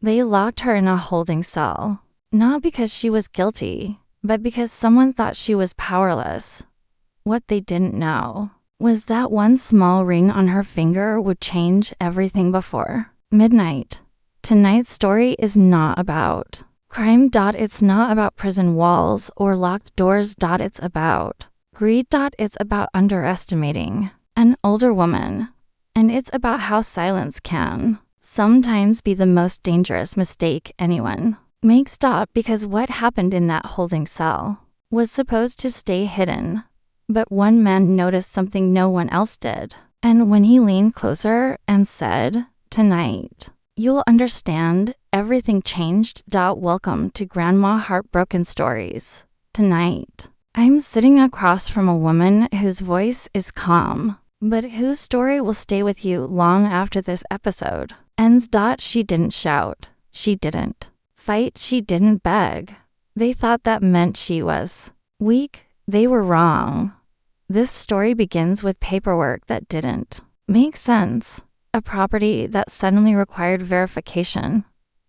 They locked her in a holding cell, not because she was guilty, but because someone thought she was powerless. What they didn't know was that one small ring on her finger would change everything before midnight. Tonight's story is not about crime. It's not about prison walls or locked doors. It's about greed. It's about underestimating an older woman. And it's about how silence can sometimes be the most dangerous mistake anyone makes. Because what happened in that holding cell was supposed to stay hidden. But one man noticed something no one else did. And when he leaned closer and said, "Tonight, you'll understand, everything changed." Welcome to GrandMa Heartbroken Stories. Tonight, I'm sitting across from a woman whose voice is calm, but whose story will stay with you long after this episode ends. She didn't shout. She didn't fight. She didn't beg. They thought that meant she was weak. They were wrong. This story begins with paperwork that didn't make sense, a property that suddenly required verification,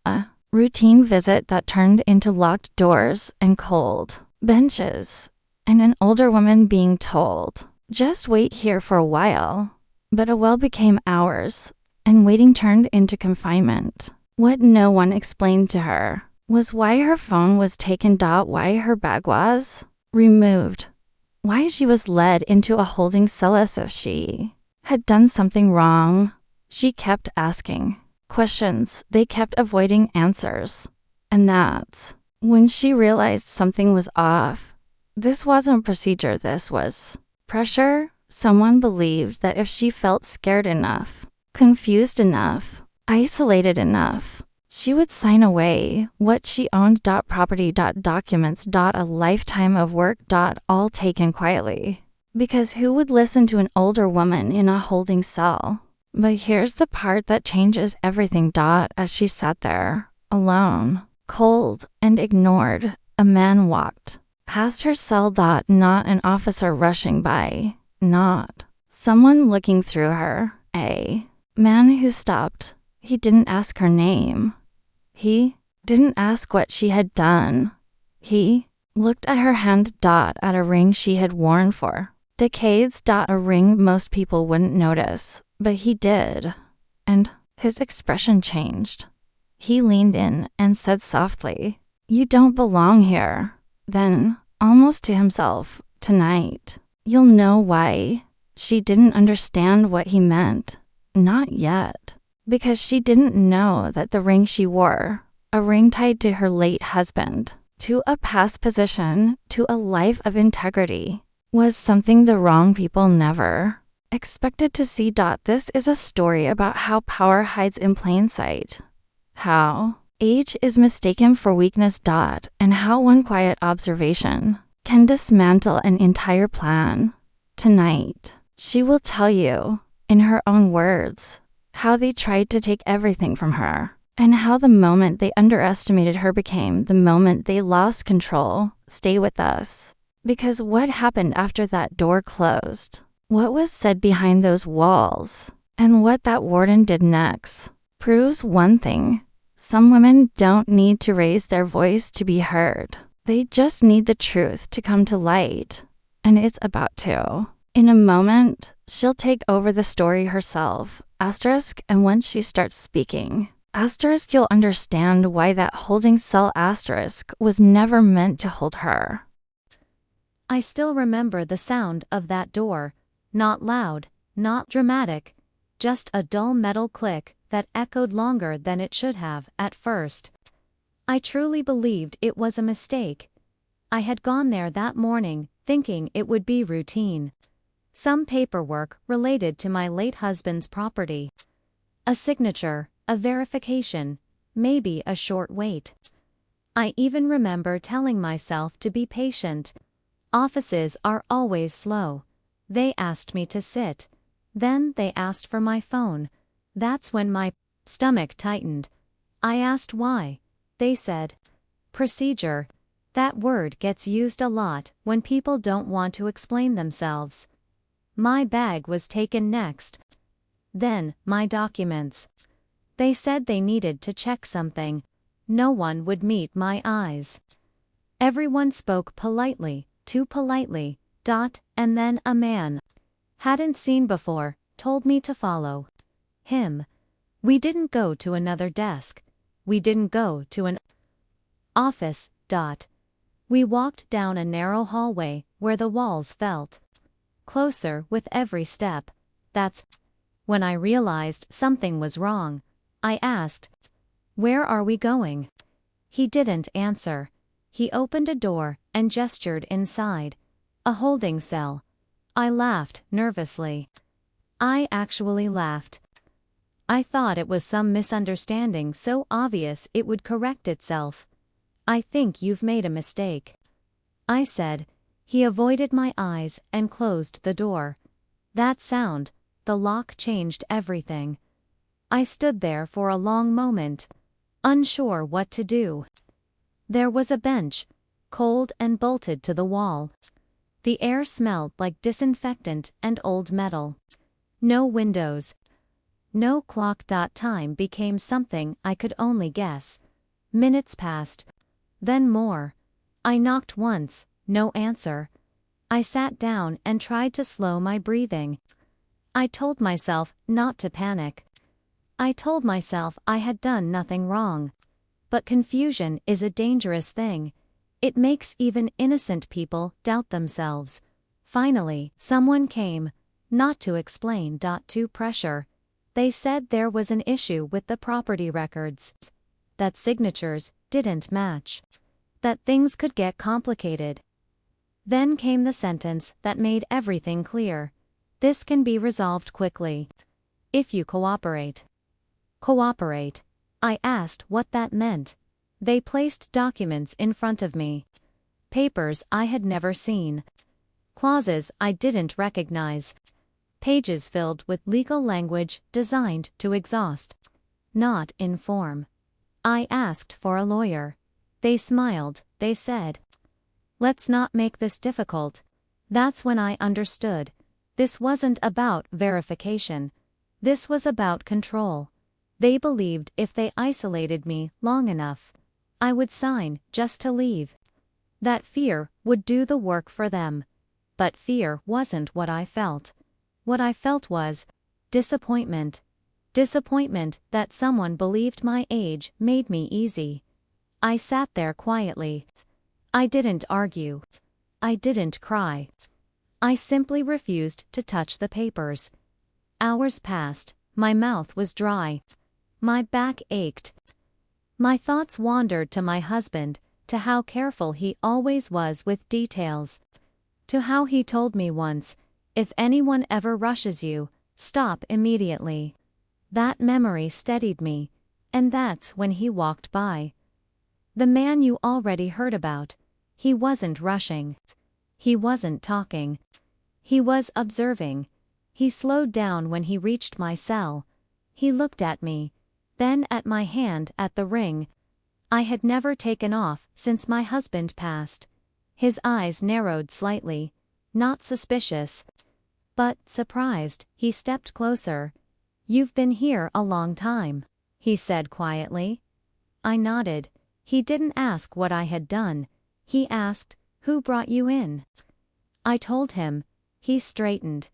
a routine visit that turned into locked doors and cold benches, and an older woman being told, "Just wait here for a while." But a while became hours, and waiting turned into confinement. What no one explained to her was why her phone was taken. Why her bag was removed. Why she was led into a holding cell as if she had done something wrong. She kept asking questions. They kept avoiding answers. And that's when she realized something was off. This wasn't procedure. This was pressure. Someone believed that if she felt scared enough, confused enough, isolated enough, she would sign away what she owned. Property. Documents. A lifetime of work. All taken quietly. Because who would listen to an older woman in a holding cell? But here's the part that changes everything. As she sat there, alone, cold, and ignored, a man walked past her cell. Not an officer rushing by. Not someone looking through her. A man who stopped. He didn't ask her name. He didn't ask what she had done. He looked at her hand. At a ring she had worn for decades. A ring most people wouldn't notice, but he did. And his expression changed. He leaned in and said softly, "You don't belong here." Then, almost to himself, "Tonight, you'll know why." She didn't understand what he meant. Not yet. Because she didn't know that the ring she wore, a ring tied to her late husband, to a past position, to a life of integrity, was something the wrong people never expected to see. This is a story about how power hides in plain sight, how age is mistaken for weakness. And how one quiet observation can dismantle an entire plan. Tonight, she will tell you, in her own words, how they tried to take everything from her, and how the moment they underestimated her became the moment they lost control. Stay with us. Because what happened after that door closed, what was said behind those walls, and what that warden did next, proves one thing. Some women don't need to raise their voice to be heard. They just need the truth to come to light. And it's about to. In a moment, she'll take over the story herself. And once she starts speaking, you'll understand why that holding cell was never meant to hold her. I still remember the sound of that door. Not loud, not dramatic, just a dull metal click that echoed longer than it should have at first. I truly believed it was a mistake. I had gone there that morning, thinking it would be routine. Some paperwork related to my late husband's property. A signature, a verification, maybe a short wait. I even remember telling myself to be patient. Offices are always slow. They asked me to sit. Then they asked for my phone. That's when my stomach tightened. I asked why. They said, "Procedure." That word gets used a lot when people don't want to explain themselves. My bag was taken next. Then, my documents. They said they needed to check something. No one would meet my eyes. Everyone spoke politely, too politely, and then a man hadn't seen before told me to follow him. We didn't go to another desk. We didn't go to an office. We walked down a narrow hallway where the walls felt closer with every step. That's when I realized something was wrong. I asked, "Where are we going?" He didn't answer. He opened a door and gestured inside. A holding cell. I laughed nervously. I actually laughed. I thought it was some misunderstanding so obvious it would correct itself. "I think you've made a mistake," I said. He avoided my eyes and closed the door. That sound, the lock, changed everything. I stood there for a long moment, unsure what to do. There was a bench, cold and bolted to the wall. The air smelled like disinfectant and old metal. No windows. No clock. Time became something I could only guess. Minutes passed. Then more. I knocked once, no answer. I sat down and tried to slow my breathing. I told myself not to panic. I told myself I had done nothing wrong. But confusion is a dangerous thing. It makes even innocent people doubt themselves. Finally, someone came, not to explain. To pressure. They said there was an issue with the property records. That signatures didn't match. That things could get complicated. Then came the sentence that made everything clear. "This can be resolved quickly. If you cooperate." Cooperate. I asked what that meant. They placed documents in front of me. Papers I had never seen. Clauses I didn't recognize. Pages filled with legal language designed to exhaust, not inform. I asked for a lawyer. They smiled. They said, "Let's not make this difficult." That's when I understood. This wasn't about verification. This was about control. They believed if they isolated me long enough, I would sign just to leave. That fear would do the work for them. But fear wasn't what I felt. What I felt was disappointment. Disappointment that someone believed my age made me easy. I sat there quietly. I didn't argue. I didn't cry. I simply refused to touch the papers. Hours passed. My mouth was dry. My back ached. My thoughts wandered to my husband, to how careful he always was with details. To how he told me once, "If anyone ever rushes you, stop immediately." That memory steadied me, and that's when he walked by. The man you already heard about. He wasn't rushing. He wasn't talking. He was observing. He slowed down when he reached my cell. He looked at me, then at my hand at the ring. I had never taken off since my husband passed. His eyes narrowed slightly, not suspicious, but surprised. He stepped closer. "You've been here a long time," he said quietly. I nodded. He didn't ask what I had done. He asked, "Who brought you in?" I told him. He straightened.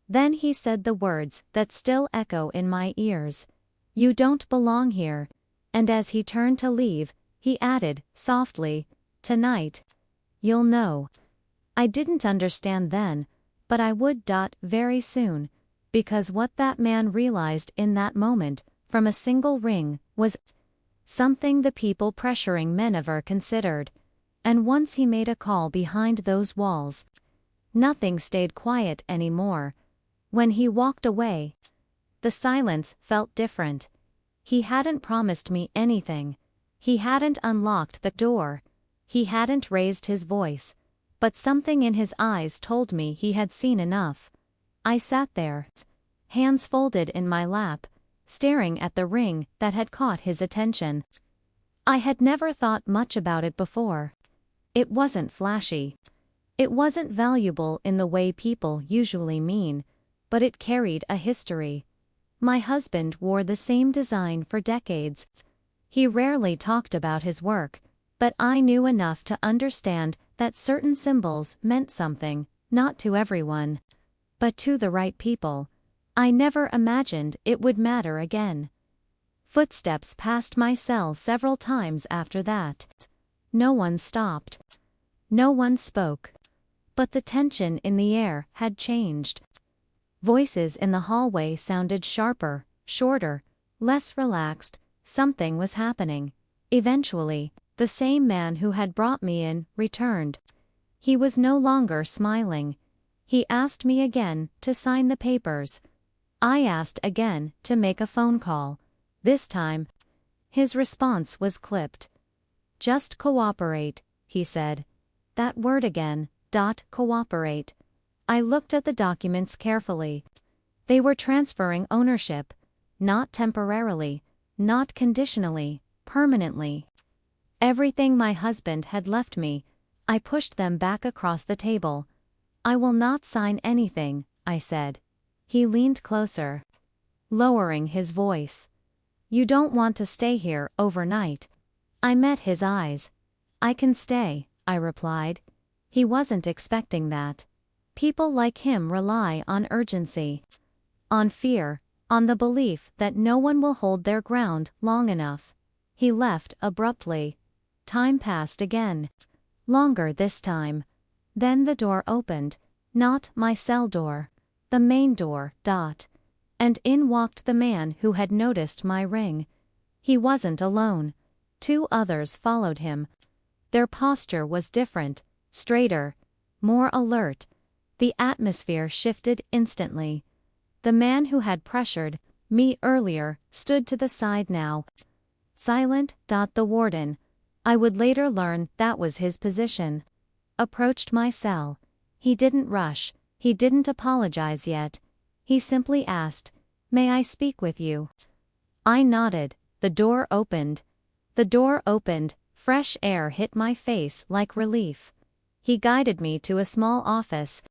Then he said the words that still echo in my ears. "You don't belong here." And as he turned to leave, he added, softly, "Tonight, you'll know." I didn't understand then, but I would. Very soon. Because what that man realized in that moment, from a single ring, was something the people pressuring me never considered. And once he made a call behind those walls, nothing stayed quiet anymore. When he walked away, the silence felt different. He hadn't promised me anything. He hadn't unlocked the door. He hadn't raised his voice. But something in his eyes told me he had seen enough. I sat there, hands folded in my lap, staring at the ring that had caught his attention. I had never thought much about it before. It wasn't flashy. It wasn't valuable in the way people usually mean, but it carried a history. My husband wore the same design for decades. He rarely talked about his work, but I knew enough to understand that certain symbols meant something, not to everyone, but to the right people. I never imagined it would matter again. Footsteps passed my cell several times after that. No one stopped. No one spoke. But the tension in the air had changed. Voices in the hallway sounded sharper, shorter, less relaxed. Something was happening. Eventually, the same man who had brought me in returned. He was no longer smiling. He asked me again to sign the papers. I asked again to make a phone call. This time, his response was clipped. "Just cooperate," he said. That word again, cooperate. I looked at the documents carefully. They were transferring ownership. Not temporarily, not conditionally, permanently. Everything my husband had left me, I pushed them back across the table. "I will not sign anything," I said. He leaned closer, lowering his voice. "You don't want to stay here overnight?" I met his eyes. "I can stay," I replied. He wasn't expecting that. People like him rely on urgency, on fear, on the belief that no one will hold their ground long enough. He left abruptly. Time passed again. Longer this time. Then the door opened. Not my cell door. The main door, And in walked the man who had noticed my ring. He wasn't alone. 2 others followed him. Their posture was different, straighter, more alert. The atmosphere shifted instantly. The man who had pressured me earlier stood to the side now. Silent. The warden, I would later learn that was his position, approached my cell. He didn't rush. He didn't apologize yet. He simply asked, "May I speak with you?" I nodded. The door opened. Fresh air hit my face like relief. He guided me to a small office,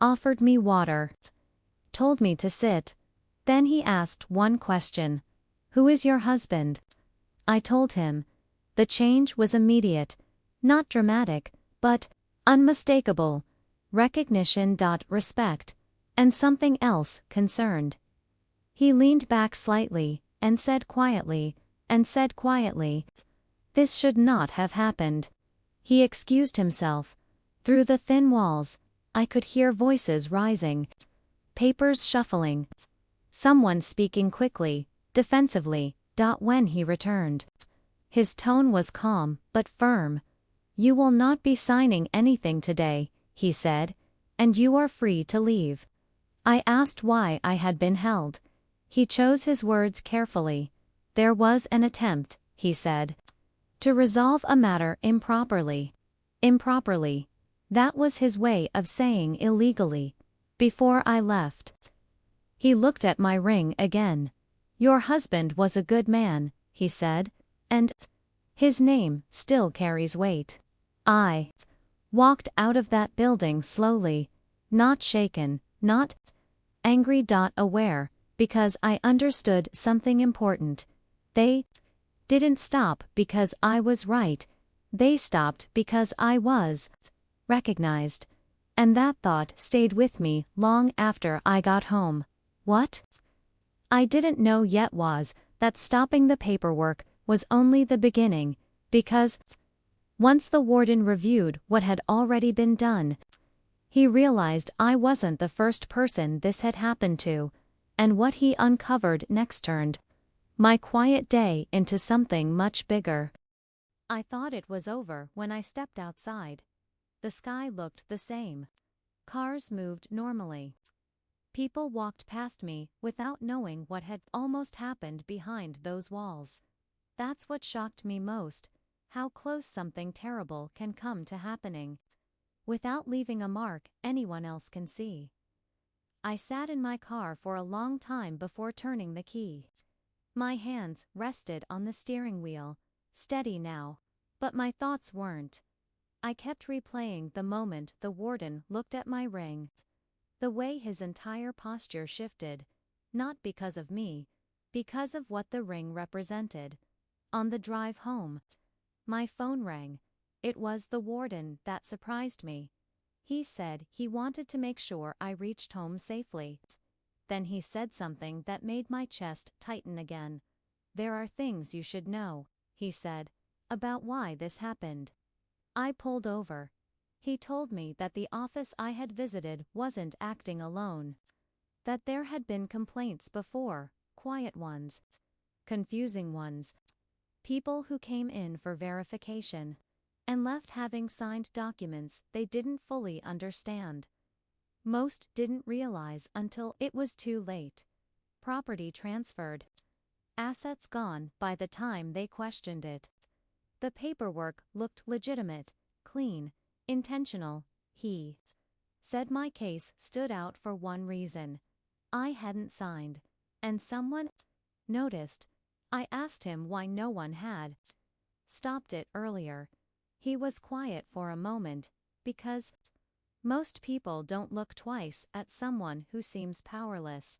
offered me water, told me to sit. Then he asked one question. "Who is your husband?" I told him. The change was immediate, not dramatic, but unmistakable. Recognition. Respect. And something else, concerned. He leaned back slightly, and said quietly, "This should not have happened." He excused himself. Through the thin walls, I could hear voices rising, papers shuffling, someone speaking quickly, defensively. When he returned, his tone was calm, but firm. "You will not be signing anything today," he said, "and you are free to leave." I asked why I had been held. He chose his words carefully. "There was an attempt," he said, "to resolve a matter improperly." Improperly. That was his way of saying illegally. Before I left, he looked at my ring again. "Your husband was a good man," he said, "and his name still carries weight." I walked out of that building slowly, not shaken, not angry. Aware, because I understood something important. They didn't stop because I was right. They stopped because I was recognized. And that thought stayed with me long after I got home. What I didn't know yet was that stopping the paperwork was only the beginning, because once the warden reviewed what had already been done, he realized I wasn't the first person this had happened to, and what he uncovered next turned my quiet day into something much bigger. I thought it was over when I stepped outside. The sky looked the same. Cars moved normally. People walked past me without knowing what had almost happened behind those walls. That's what shocked me most, how close something terrible can come to happening, without leaving a mark anyone else can see. I sat in my car for a long time before turning the key. My hands rested on the steering wheel, steady now, but my thoughts weren't. I kept replaying the moment the warden looked at my ring, the way his entire posture shifted, Not because of me, because of what the ring represented. On the drive home, my phone rang. It was the warden that surprised me. He said he wanted to make sure I reached home safely. Then he said something that made my chest tighten again. "There are things you should know," he said, "about why this happened." I pulled over. He told me that the office I had visited wasn't acting alone. That there had been complaints before, quiet ones, confusing ones, people who came in for verification and left having signed documents they didn't fully understand. Most didn't realize until it was too late. Property transferred, assets gone by the time they questioned it. The paperwork looked legitimate, clean, intentional. He said my case stood out for one reason. I hadn't signed, and someone noticed. I asked him why no one had stopped it earlier. He was quiet for a moment, because most people don't look twice at someone who seems powerless.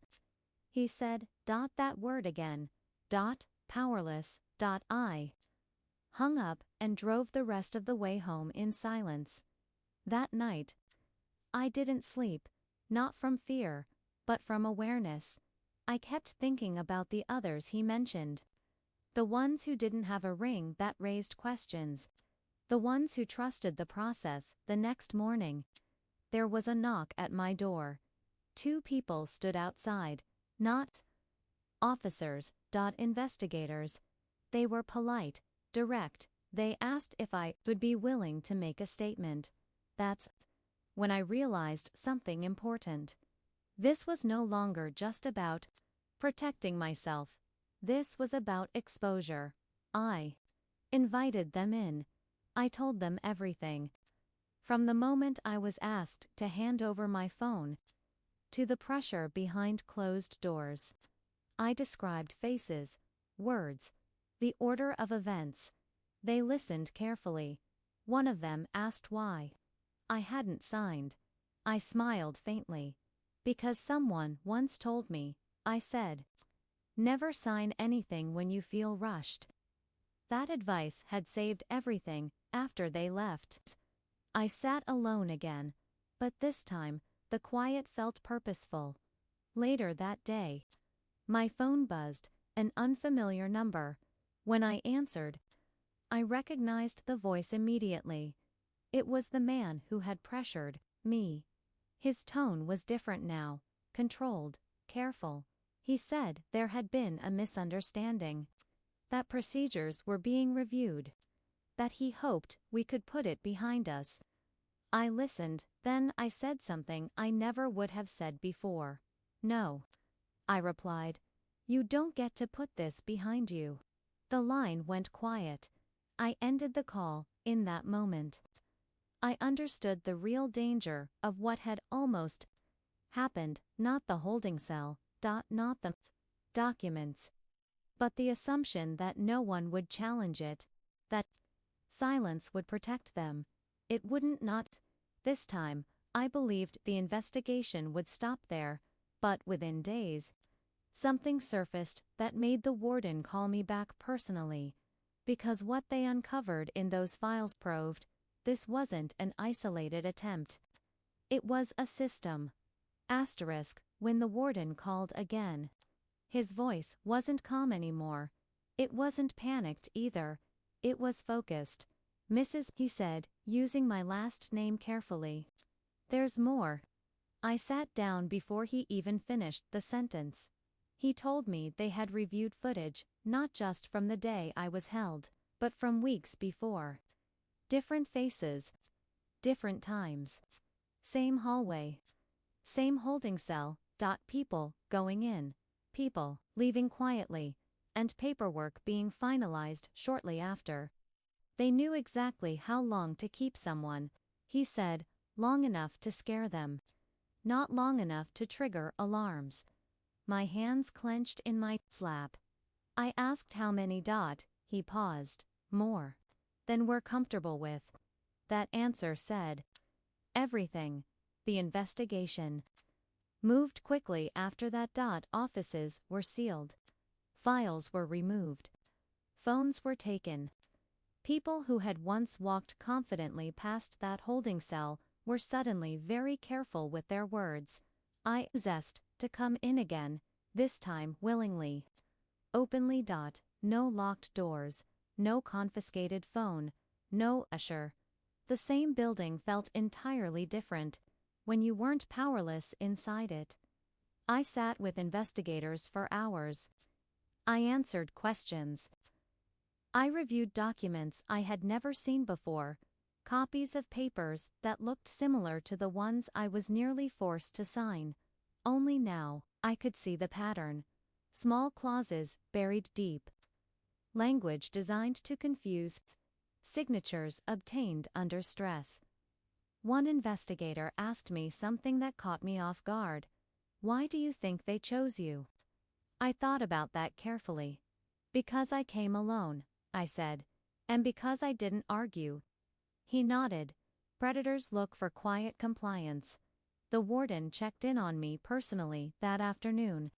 He said, that word again. Powerless. I hung up and drove the rest of the way home in silence. That night, I didn't sleep, not from fear, but from awareness. I kept thinking about the others he mentioned. The ones who didn't have a ring that raised questions. The ones who trusted the process. The next morning, there was a knock at my door. 2 people stood outside. Not officers, investigators. They were polite, direct. They asked if I would be willing to make a statement. That's when I realized something important. This was no longer just about protecting myself. This was about exposure. I invited them in. I told them everything. From the moment I was asked to hand over my phone, to the pressure behind closed doors. I described faces, words, the order of events. They listened carefully. One of them asked why I hadn't signed. I smiled faintly. Because someone once told me, I said, never sign anything when you feel rushed. That advice had saved everything after they left. I sat alone again, but this time, the quiet felt purposeful. Later that day, my phone buzzed, an unfamiliar number. When I answered, I recognized the voice immediately. It was the man who had pressured me. His tone was different now, controlled, careful. He said there had been a misunderstanding, that procedures were being reviewed, that he hoped we could put it behind us. I listened, then I said something I never would have said before. No, I replied. You don't get to put this behind you. The line went quiet. I ended the call in that moment. I understood the real danger of what had almost happened, not the holding cell, not the documents, but the assumption that no one would challenge it, that silence would protect them. It wouldn't not. This time, I believed the investigation would stop there, but within days, something surfaced that made the warden call me back personally. Because what they uncovered in those files proved, this wasn't an isolated attempt. It was a system. When the warden called again, his voice wasn't calm anymore. It wasn't panicked either. It was focused. Mrs. he said, using my last name carefully. There's more. I sat down before he even finished the sentence. He told me they had reviewed footage, not just from the day I was held, but from weeks before. Different faces. Different times. Same hallway. Same holding cell. People going in. People leaving quietly. And paperwork being finalized shortly after. They knew exactly how long to keep someone. He said, long enough to scare them. Not long enough to trigger alarms. My hands clenched in my lap. I asked how many. He paused. More than we're comfortable with. That answer said everything. The investigation moved quickly after that. Offices were sealed. Files were removed. Phones were taken. People who had once walked confidently past that holding cell were suddenly very careful with their words. I possessed to come in again, this time willingly. Openly. No locked doors, no confiscated phone, no usher. The same building felt entirely different when you weren't powerless inside it. I sat with investigators for hours. I answered questions. I reviewed documents I had never seen before, copies of papers that looked similar to the ones I was nearly forced to sign. Only now, I could see the pattern. Small clauses buried deep. Language designed to confuse. Signatures obtained under stress. One investigator asked me something that caught me off guard. "Why do you think they chose you?" I thought about that carefully. "Because I came alone," I said, "and because I didn't argue." He nodded. Predators look for quiet compliance. The warden checked in on me personally that afternoon.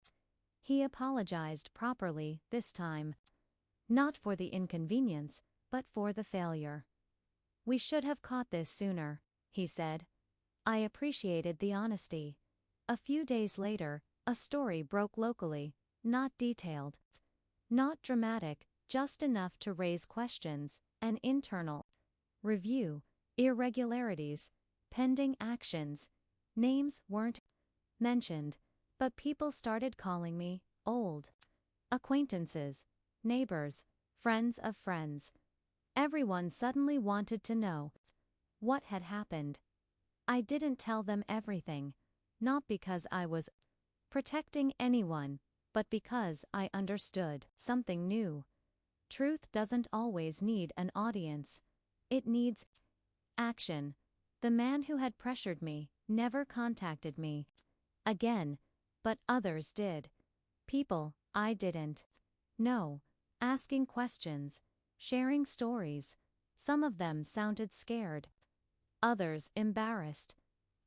He apologized properly this time. Not for the inconvenience, but for the failure. "We should have caught this sooner," he said. I appreciated the honesty. A few days later, a story broke locally, not detailed, not dramatic, just enough to raise questions. An internal review, irregularities, pending actions. Names weren't mentioned, but people started calling me old. Acquaintances, neighbors, friends of friends. Everyone suddenly wanted to know what had happened. I didn't tell them everything, not because I was protecting anyone, but because I understood something new. Truth doesn't always need an audience. It needs action. The man who had pressured me never contacted me again, but others did. People I didn't know, asking questions, sharing stories. Some of them sounded scared, others embarrassed.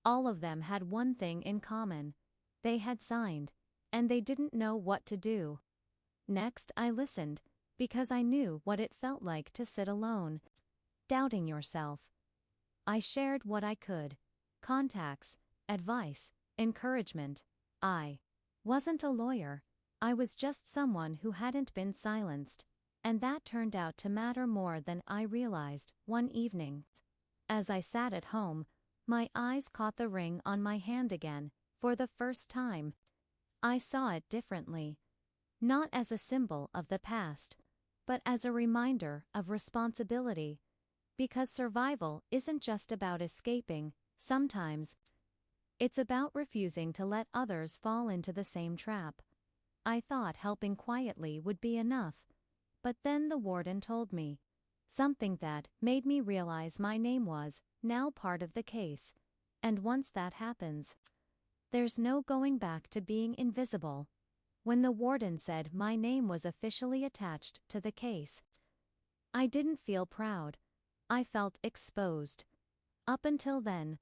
All of them had one thing in common. They had signed, and they didn't know what to do. Next, I listened, because I knew what it felt like to sit alone, doubting yourself. I shared what I could: contacts, advice, encouragement. I wasn't a lawyer. I was just someone who hadn't been silenced, and that turned out to matter more than I realized. One evening, as I sat at home, my eyes caught the ring on my hand again. For the first time, I saw it differently. Not as a symbol of the past, but as a reminder of responsibility. Because survival isn't just about escaping, sometimes it's about refusing to let others fall into the same trap. I thought helping quietly would be enough, but then the warden told me something that made me realize my name was now part of the case. And once that happens, there's no going back to being invisible. When the warden said my name was officially attached to the case, I didn't feel proud. I felt exposed. Up until then,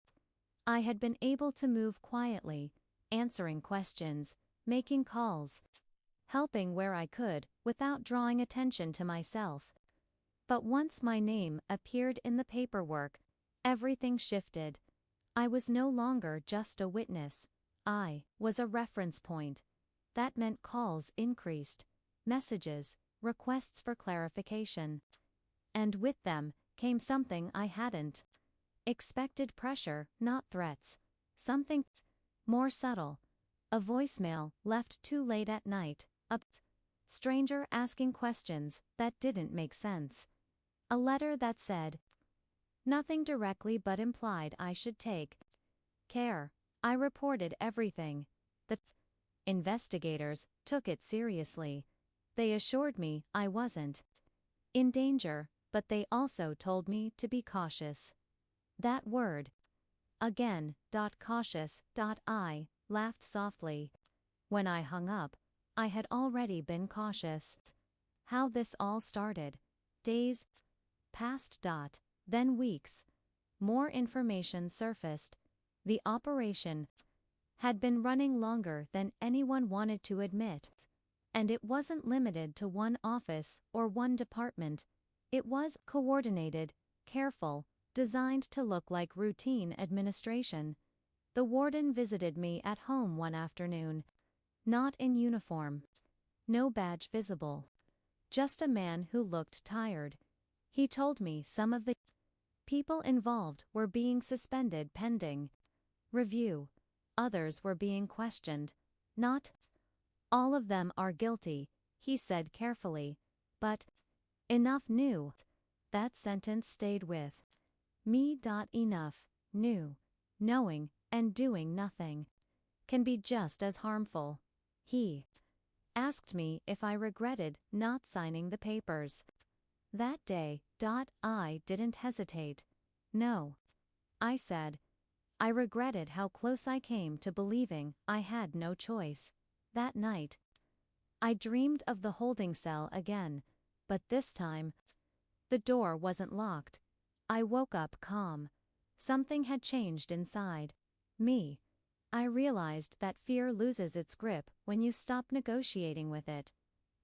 I had been able to move quietly, answering questions, making calls, helping where I could, without drawing attention to myself. But once my name appeared in the paperwork, everything shifted. I was no longer just a witness. I was a reference point. That meant calls increased, messages, requests for clarification. And with them came something I hadn't expected: pressure, not threats. Something more subtle. A voicemail left too late at night. A stranger asking questions that didn't make sense. A letter that said nothing directly but implied I should take care. I reported everything. The investigators took it seriously. They assured me I wasn't in danger, but they also told me to be cautious. That word. Again. Cautious. I laughed softly. When I hung up, I had already been cautious. How this all started. Days passed. Then weeks. More information surfaced. The operation had been running longer than anyone wanted to admit. And it wasn't limited to one office or one department. It was coordinated, careful, designed to look like routine administration. The warden visited me at home one afternoon. Not in uniform. No badge visible. Just a man who looked tired. He told me some of the people involved were being suspended pending review. Others were being questioned. Not all of them are guilty, he said carefully. But enough knew. That sentence stayed with me. Enough knew. Knowing and doing nothing can be just as harmful. He asked me if I regretted not signing the papers. That day. I didn't hesitate. No. I said. I regretted how close I came to believing I had no choice. That night, I dreamed of the holding cell again, but this time, the door wasn't locked. I woke up calm. Something had changed inside me. I realized that fear loses its grip when you stop negotiating with it.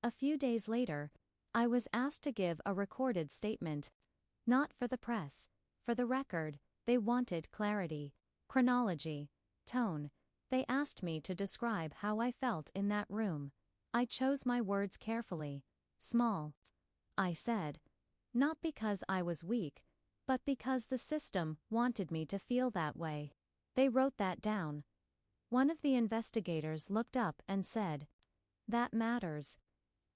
A few days later, I was asked to give a recorded statement. Not for the press. For the record, they wanted clarity, chronology, tone. They asked me to describe how I felt in that room. I chose my words carefully. Small, I said. Not because I was weak, but because the system wanted me to feel that way. They wrote that down. One of the investigators looked up and said, "That matters."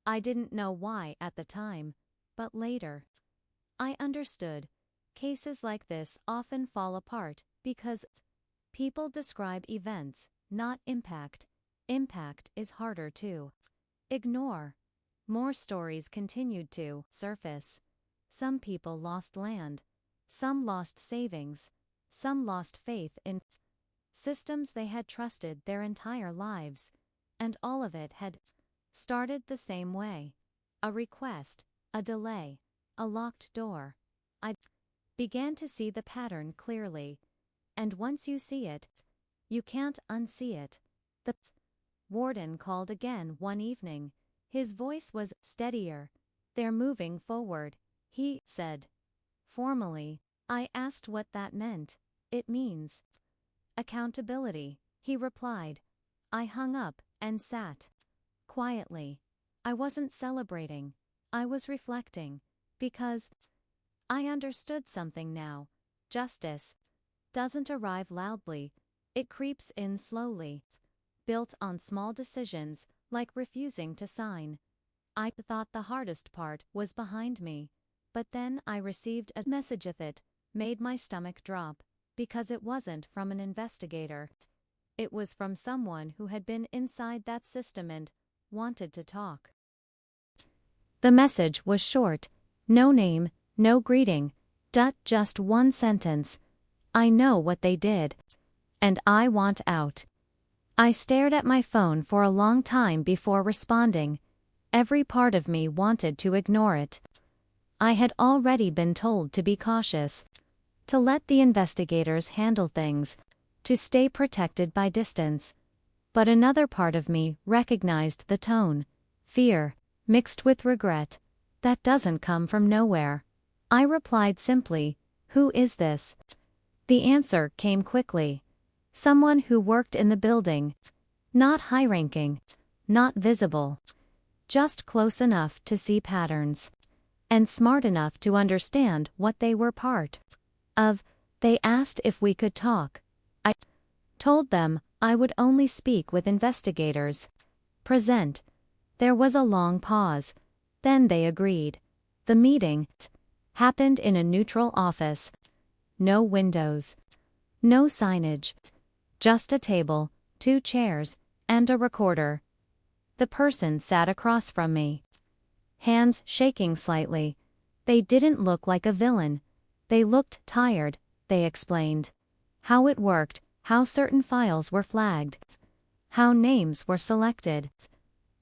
I didn't know why at the time, but later, I understood. Cases like this often fall apart because people describe events, not impact. Impact is harder to ignore. More stories continued to surface. Some people lost land. Some lost savings. Some lost faith in systems they had trusted their entire lives. And all of it had started the same way. A request, a delay, a locked door. I began to see the pattern clearly. And once you see it, you can't unsee it. The warden called again one evening. His voice was steadier. "They're moving forward," he said. Formally, I asked what that meant. "It means accountability," he replied. I hung up and sat quietly. I wasn't celebrating. I was reflecting. Because I understood something now. Justice doesn't arrive loudly. It creeps in slowly. Built on small decisions, like refusing to sign. I thought the hardest part was behind me. But then I received a message that made my stomach drop. Because it wasn't from an investigator. It was from someone who had been inside that system and wanted to talk. The message was short. No name, no greeting. Just one sentence. "I know what they did. And I want out." I stared at my phone for a long time before responding. Every part of me wanted to ignore it. I had already been told to be cautious, to let the investigators handle things, to stay protected by distance. But another part of me recognized the tone. Fear, mixed with regret. That doesn't come from nowhere. I replied simply, "Who is this?" The answer came quickly. Someone who worked in the building. Not high-ranking. Not visible. Just close enough to see patterns. And smart enough to understand what they were part of. They asked if we could talk. I told them I would only speak with investigators. Present. There was a long pause. Then they agreed. The meeting happened in a neutral office. No windows. No signage. Just a table, 2 chairs, and a recorder. The person sat across from me. Hands shaking slightly. They didn't look like a villain. They looked tired, they explained. How it worked, how certain files were flagged. How names were selected.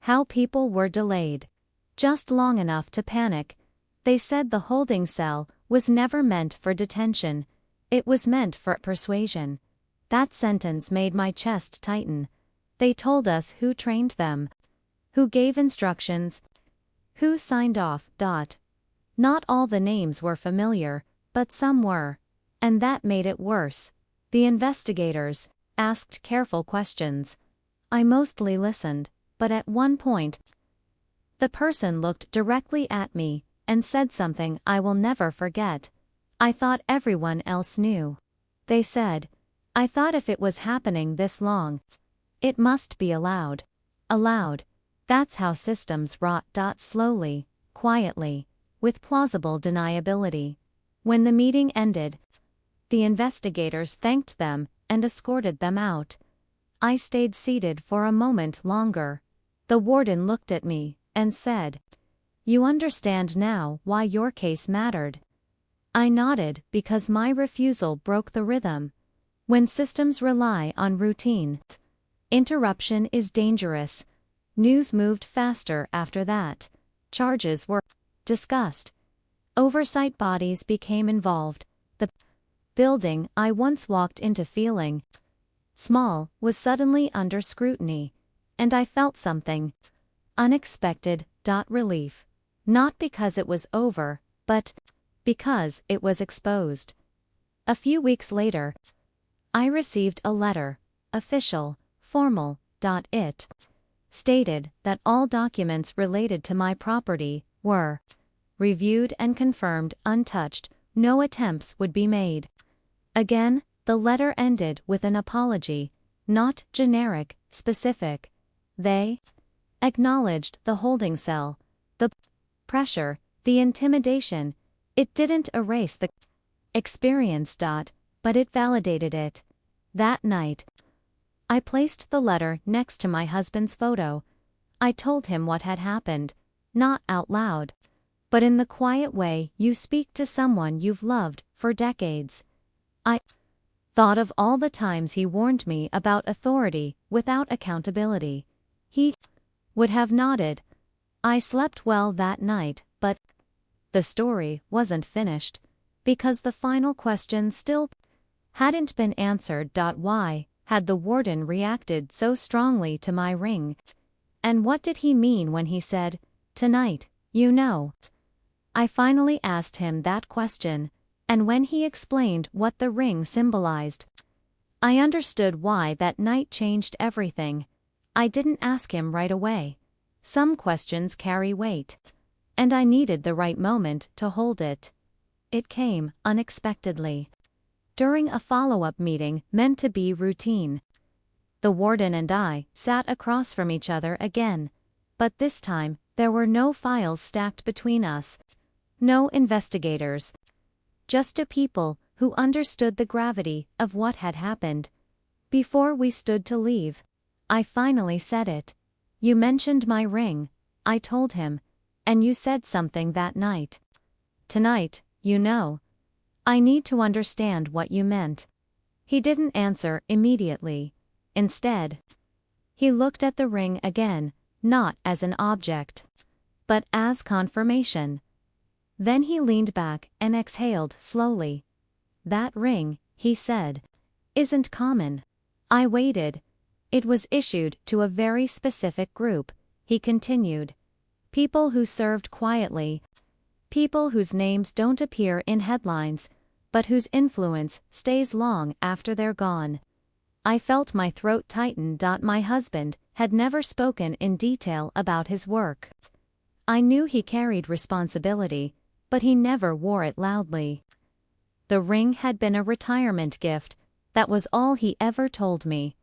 How people were delayed. Just long enough to panic. They said the holding cell was never meant for detention. It was meant for persuasion. That sentence made my chest tighten. They told us who trained them, who gave instructions, who signed off. Not all the names were familiar, but some were. And that made it worse. The investigators asked careful questions. I mostly listened, but at one point, the person looked directly at me and said something I will never forget. I thought everyone else knew. They said, "I thought if it was happening this long, it must be allowed." Allowed. That's how systems rot. Slowly, quietly, with plausible deniability. When the meeting ended, the investigators thanked them and escorted them out. I stayed seated for a moment longer. The warden looked at me and said, "You understand now why your case mattered?" I nodded because my refusal broke the rhythm. When systems rely on routine, interruption is dangerous. News moved faster after that. Charges were discussed. Oversight bodies became involved. The building I once walked into feeling small was suddenly under scrutiny, and I felt something unexpected. Relief. Not because it was over, but because it was exposed. A few weeks later, I received a letter, official, formal. It stated that all documents related to my property were reviewed and confirmed untouched. No attempts would be made. Again, the letter ended with an apology, not generic, specific. They acknowledged the holding cell, the pressure, the intimidation. It didn't erase the experience. But it validated it. That night, I placed the letter next to my husband's photo. I told him what had happened, not out loud, but in the quiet way you speak to someone you've loved for decades. I thought of all the times he warned me about authority without accountability. He would have nodded. I slept well that night, but the story wasn't finished, because the final question still hadn't been answered. Why had the warden reacted so strongly to my ring? And what did he mean when he said, "Tonight, you know"? I finally asked him that question, and when he explained what the ring symbolized, I understood why that night changed everything. I didn't ask him right away. Some questions carry weight, and I needed the right moment to hold it. It came unexpectedly. During a follow-up meeting meant to be routine, the warden and I sat across from each other again, but this time there were no files stacked between us, no investigators, just two people who understood the gravity of what had happened. Before we stood to leave, I finally said it. "You mentioned my ring," I told him, "and you said something that night. Tonight, you know. I need to understand what you meant." He didn't answer immediately. Instead, he looked at the ring again, not as an object, but as confirmation. Then he leaned back and exhaled slowly. "That ring," he said, "isn't common." I waited. "It was issued to a very specific group," he continued. "People who served quietly. People whose names don't appear in headlines, but whose influence stays long after they're gone." I felt my throat tighten. My husband had never spoken in detail about his work. I knew he carried responsibility, but he never wore it loudly. The ring had been a retirement gift. That was all he ever told me.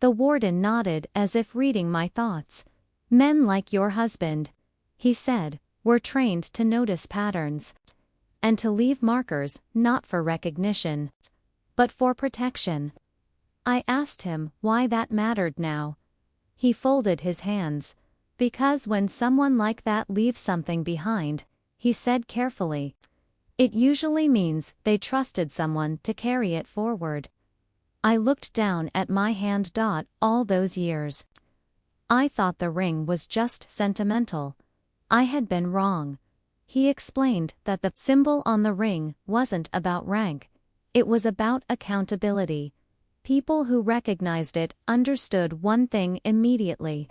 The warden nodded as if reading my thoughts. "Men like your husband," he said, "were trained to notice patterns and to leave markers, not for recognition, but for protection." I asked him why that mattered now. He folded his hands. "Because when someone like that leaves something behind," he said carefully, "it usually means they trusted someone to carry it forward." I looked down at my hand. All those years, I thought the ring was just sentimental. I had been wrong. He explained that the symbol on the ring wasn't about rank. It was about accountability. People who recognized it understood one thing immediately.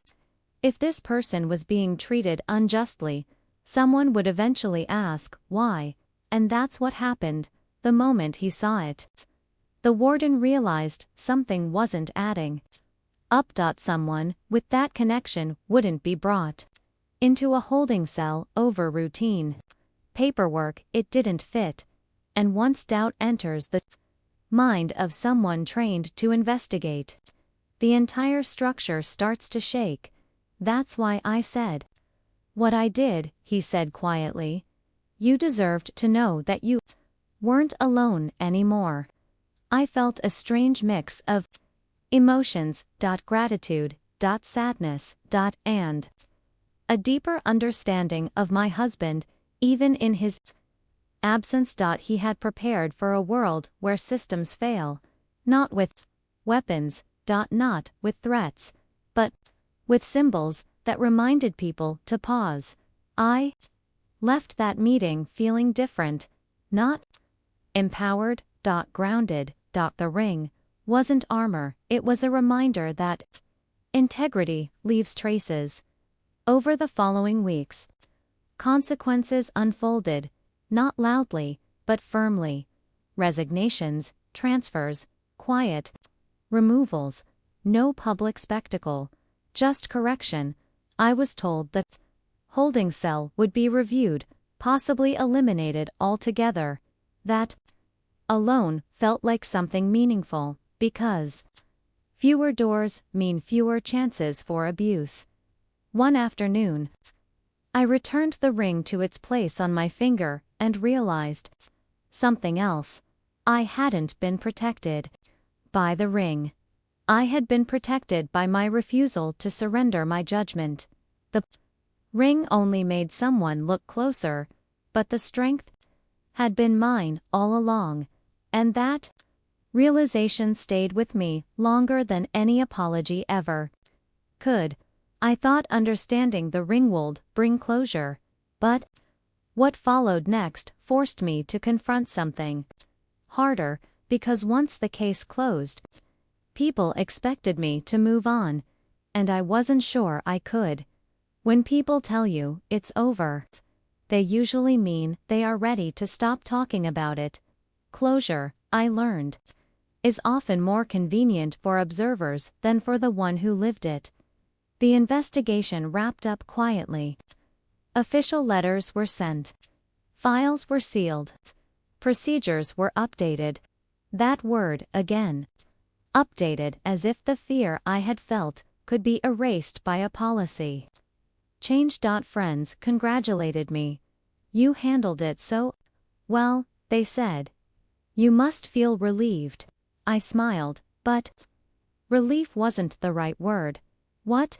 If this person was being treated unjustly, someone would eventually ask why, and that's what happened the moment he saw it. The warden realized something wasn't adding up. Someone with that connection wouldn't be brought into a holding cell over routine paperwork. It didn't fit. And once doubt enters the mind of someone trained to investigate, the entire structure starts to shake. That's why I said what I did, he said quietly. You deserved to know that you weren't alone anymore. I felt a strange mix of emotions, gratitude, sadness, and a deeper understanding of my husband, even in his absence. He had prepared for a world where systems fail, not with weapons, not with threats, but with symbols that reminded people to pause. I left that meeting feeling different, not empowered, grounded. The ring wasn't armor, it was a reminder that integrity leaves traces. Over the following weeks, consequences unfolded, not loudly, but firmly. Resignations, transfers, quiet removals, no public spectacle, just correction. I was told that holding cell would be reviewed, possibly eliminated altogether. That alone felt like something meaningful, because fewer doors mean fewer chances for abuse. One afternoon, I returned the ring to its place on my finger and realized something else. I hadn't been protected by the ring. I had been protected by my refusal to surrender my judgment. The ring only made someone look closer, but the strength had been mine all along, and that realization stayed with me longer than any apology ever could. I thought understanding the ring would bring closure, but what followed next forced me to confront something harder, because once the case closed, people expected me to move on, and I wasn't sure I could. When people tell you it's over, they usually mean they are ready to stop talking about it. Closure, I learned, is often more convenient for observers than for the one who lived it. The investigation wrapped up quietly. Official letters were sent. Files were sealed. Procedures were updated. That word again. Updated, as if the fear I had felt could be erased by a policy change. Friends congratulated me. You handled it so well, they said. You must feel relieved. I smiled, but relief wasn't the right word. What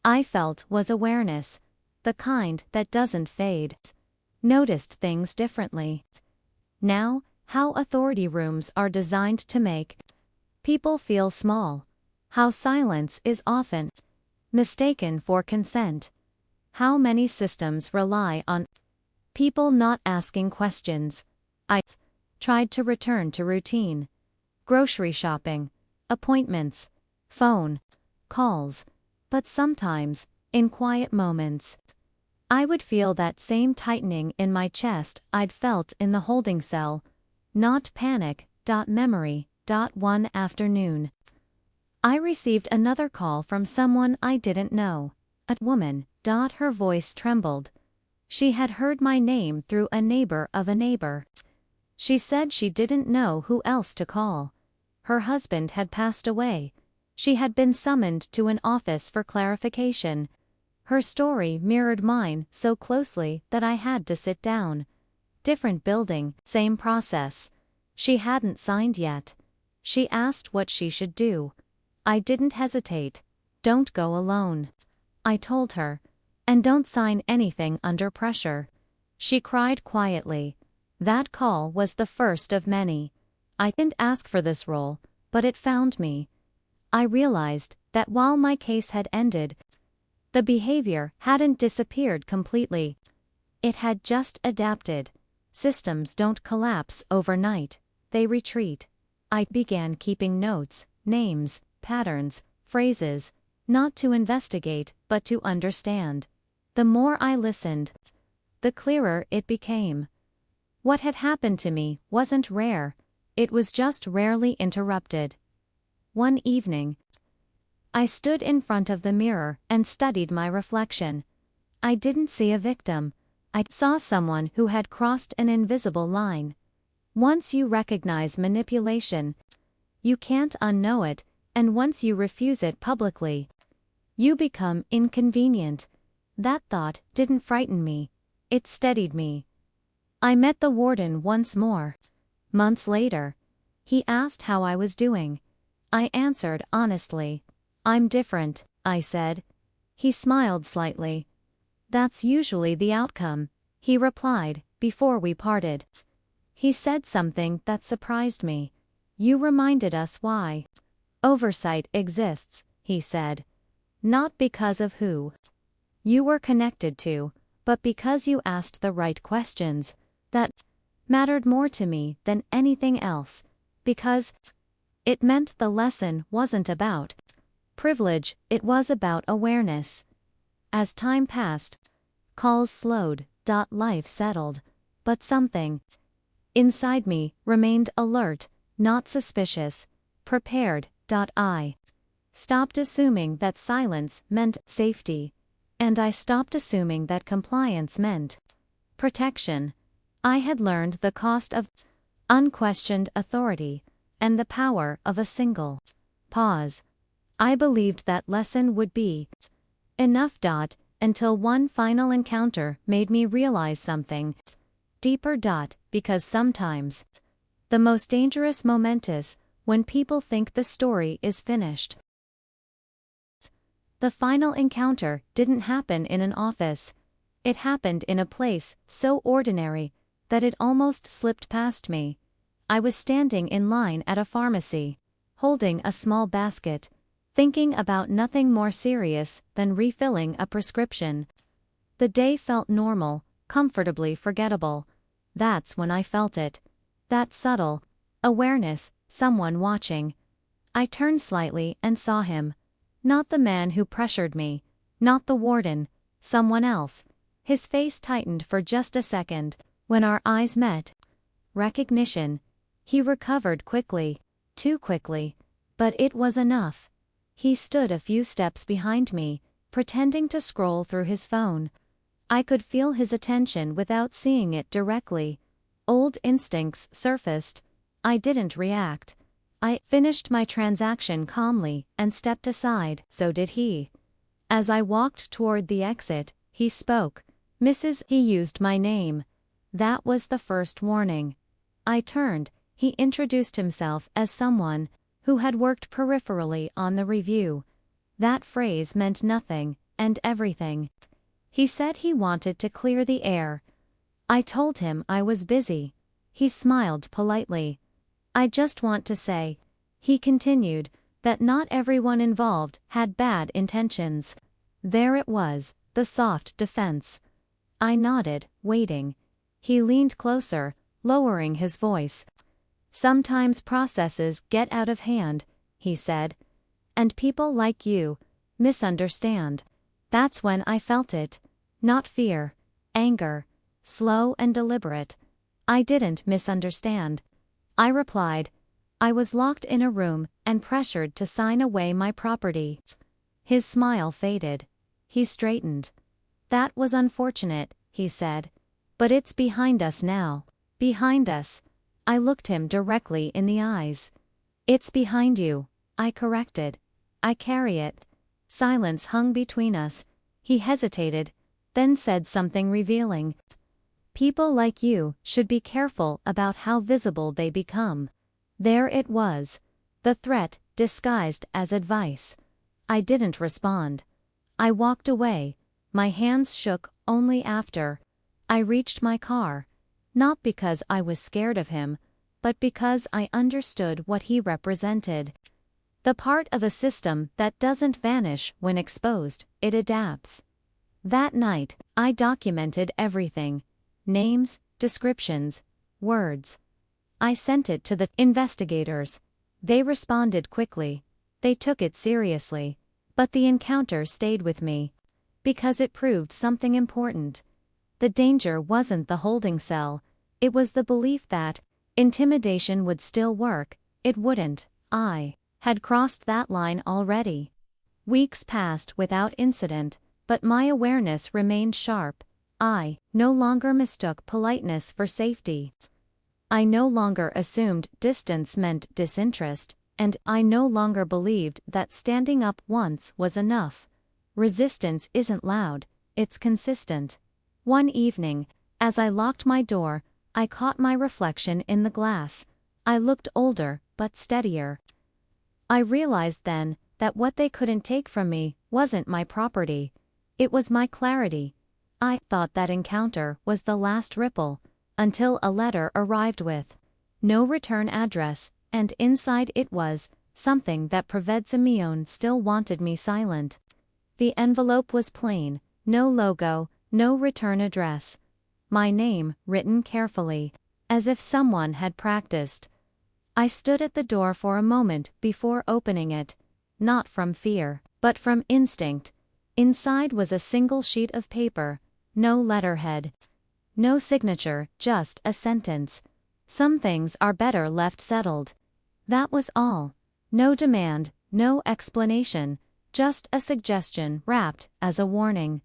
I felt was awareness, the kind that doesn't fade. Noticed things differently. Now, how authority rooms are designed to make people feel small. How silence is often mistaken for consent. How many systems rely on people not asking questions. I tried to return to routine. Grocery shopping, appointments, phone calls. But sometimes, in quiet moments, I would feel that same tightening in my chest I'd felt in the holding cell. Not panic. Memory. One afternoon, I received another call from someone I didn't know. A woman. Her voice trembled. She had heard my name through a neighbor of a neighbor. She said she didn't know who else to call. Her husband had passed away. She had been summoned to an office for clarification. Her story mirrored mine so closely that I had to sit down. Different building, same process. She hadn't signed yet. She asked what she should do. I didn't hesitate. Don't go alone, I told her. And don't sign anything under pressure. She cried quietly. That call was the first of many. I didn't ask for this role, but it found me. I realized that while my case had ended, the behavior hadn't disappeared completely. It had just adapted. Systems don't collapse overnight, they retreat. I began keeping notes, names, patterns, phrases, not to investigate, but to understand. The more I listened, the clearer it became. What had happened to me wasn't rare, it was just rarely interrupted. One evening, I stood in front of the mirror and studied my reflection. I didn't see a victim. I saw someone who had crossed an invisible line. Once you recognize manipulation, you can't unknow it, and once you refuse it publicly, you become inconvenient. That thought didn't frighten me. It steadied me. I met the warden once more. Months later. He asked how I was doing. I answered honestly. "I'm different," I said. He smiled slightly. "That's usually the outcome," he replied, before we parted. He said something that surprised me. "You reminded us why oversight exists," he said. "Not because of who you were connected to, but because you asked the right questions. That mattered more to me than anything else, because it meant the lesson wasn't about privilege, it was about awareness." As time passed, calls slowed, life settled, but something inside me remained alert, not suspicious, prepared. I stopped assuming that silence meant safety, and I stopped assuming that compliance meant protection. I had learned the cost of unquestioned authority and the power of a single pause. I believed that lesson would be enough. Until one final encounter made me realize something deeper. Because sometimes the most dangerous moment is when people think the story is finished. The final encounter didn't happen in an office. It happened in a place so ordinary that it almost slipped past me. I was standing in line at a pharmacy, holding a small basket, thinking about nothing more serious than refilling a prescription. The day felt normal, comfortably forgettable. That's when I felt it. That subtle awareness, someone watching. I turned slightly and saw him. Not the man who pressured me, not the warden, someone else. His face tightened for just a second. When our eyes met, recognition. He recovered quickly, too quickly, but it was enough. He stood a few steps behind me, pretending to scroll through his phone. I could feel his attention without seeing it directly. Old instincts surfaced. I didn't react. I finished my transaction calmly and stepped aside. So did he. As I walked toward the exit, he spoke. "Mrs." He used my name. That was the first warning. I turned. He introduced himself as someone who had worked peripherally on the review. That phrase meant nothing and everything. He said he wanted to clear the air. I told him I was busy. He smiled politely. "I just want to say," he continued, "that not everyone involved had bad intentions." There it was, the soft defense. I nodded, waiting. He leaned closer, lowering his voice. "Sometimes processes get out of hand," he said. "And people like you misunderstand." That's when I felt it. Not fear, anger, slow and deliberate. I didn't misunderstand. I replied. I was locked in a room and pressured to sign away my property. His smile faded. He straightened. "That was unfortunate," he said. "But it's behind us now." Behind us. I looked him directly in the eyes. "It's behind you," I corrected. "I carry it." Silence hung between us. He hesitated, then said something revealing. "People like you should be careful about how visible they become." There it was. The threat disguised as advice. I didn't respond. I walked away. My hands shook only after I reached my car. Not because I was scared of him, but because I understood what he represented. The part of a system that doesn't vanish when exposed, it adapts. That night, I documented everything. Names, descriptions, words. I sent it to the investigators. They responded quickly. They took it seriously. But the encounter stayed with me. Because it proved something important. The danger wasn't the holding cell. It was the belief that intimidation would still work. It wouldn't. I had crossed that line already. Weeks passed without incident, but my awareness remained sharp. I no longer mistook politeness for safety. I no longer assumed distance meant disinterest, and I no longer believed that standing up once was enough. Resistance isn't loud, it's consistent. One evening, as I locked my door, I caught my reflection in the glass. I looked older, but steadier. I realized then that what they couldn't take from me wasn't my property. It was my clarity. I thought that encounter was the last ripple, until a letter arrived with no return address, and inside it was something that Simeon still wanted me silent. The envelope was plain, no logo, no return address. My name written carefully, as if someone had practiced. I stood at the door for a moment before opening it, not from fear, but from instinct. Inside was a single sheet of paper, no letterhead, no signature, just a sentence. Some things are better left settled. That was all. No demand, no explanation, just a suggestion wrapped as a warning.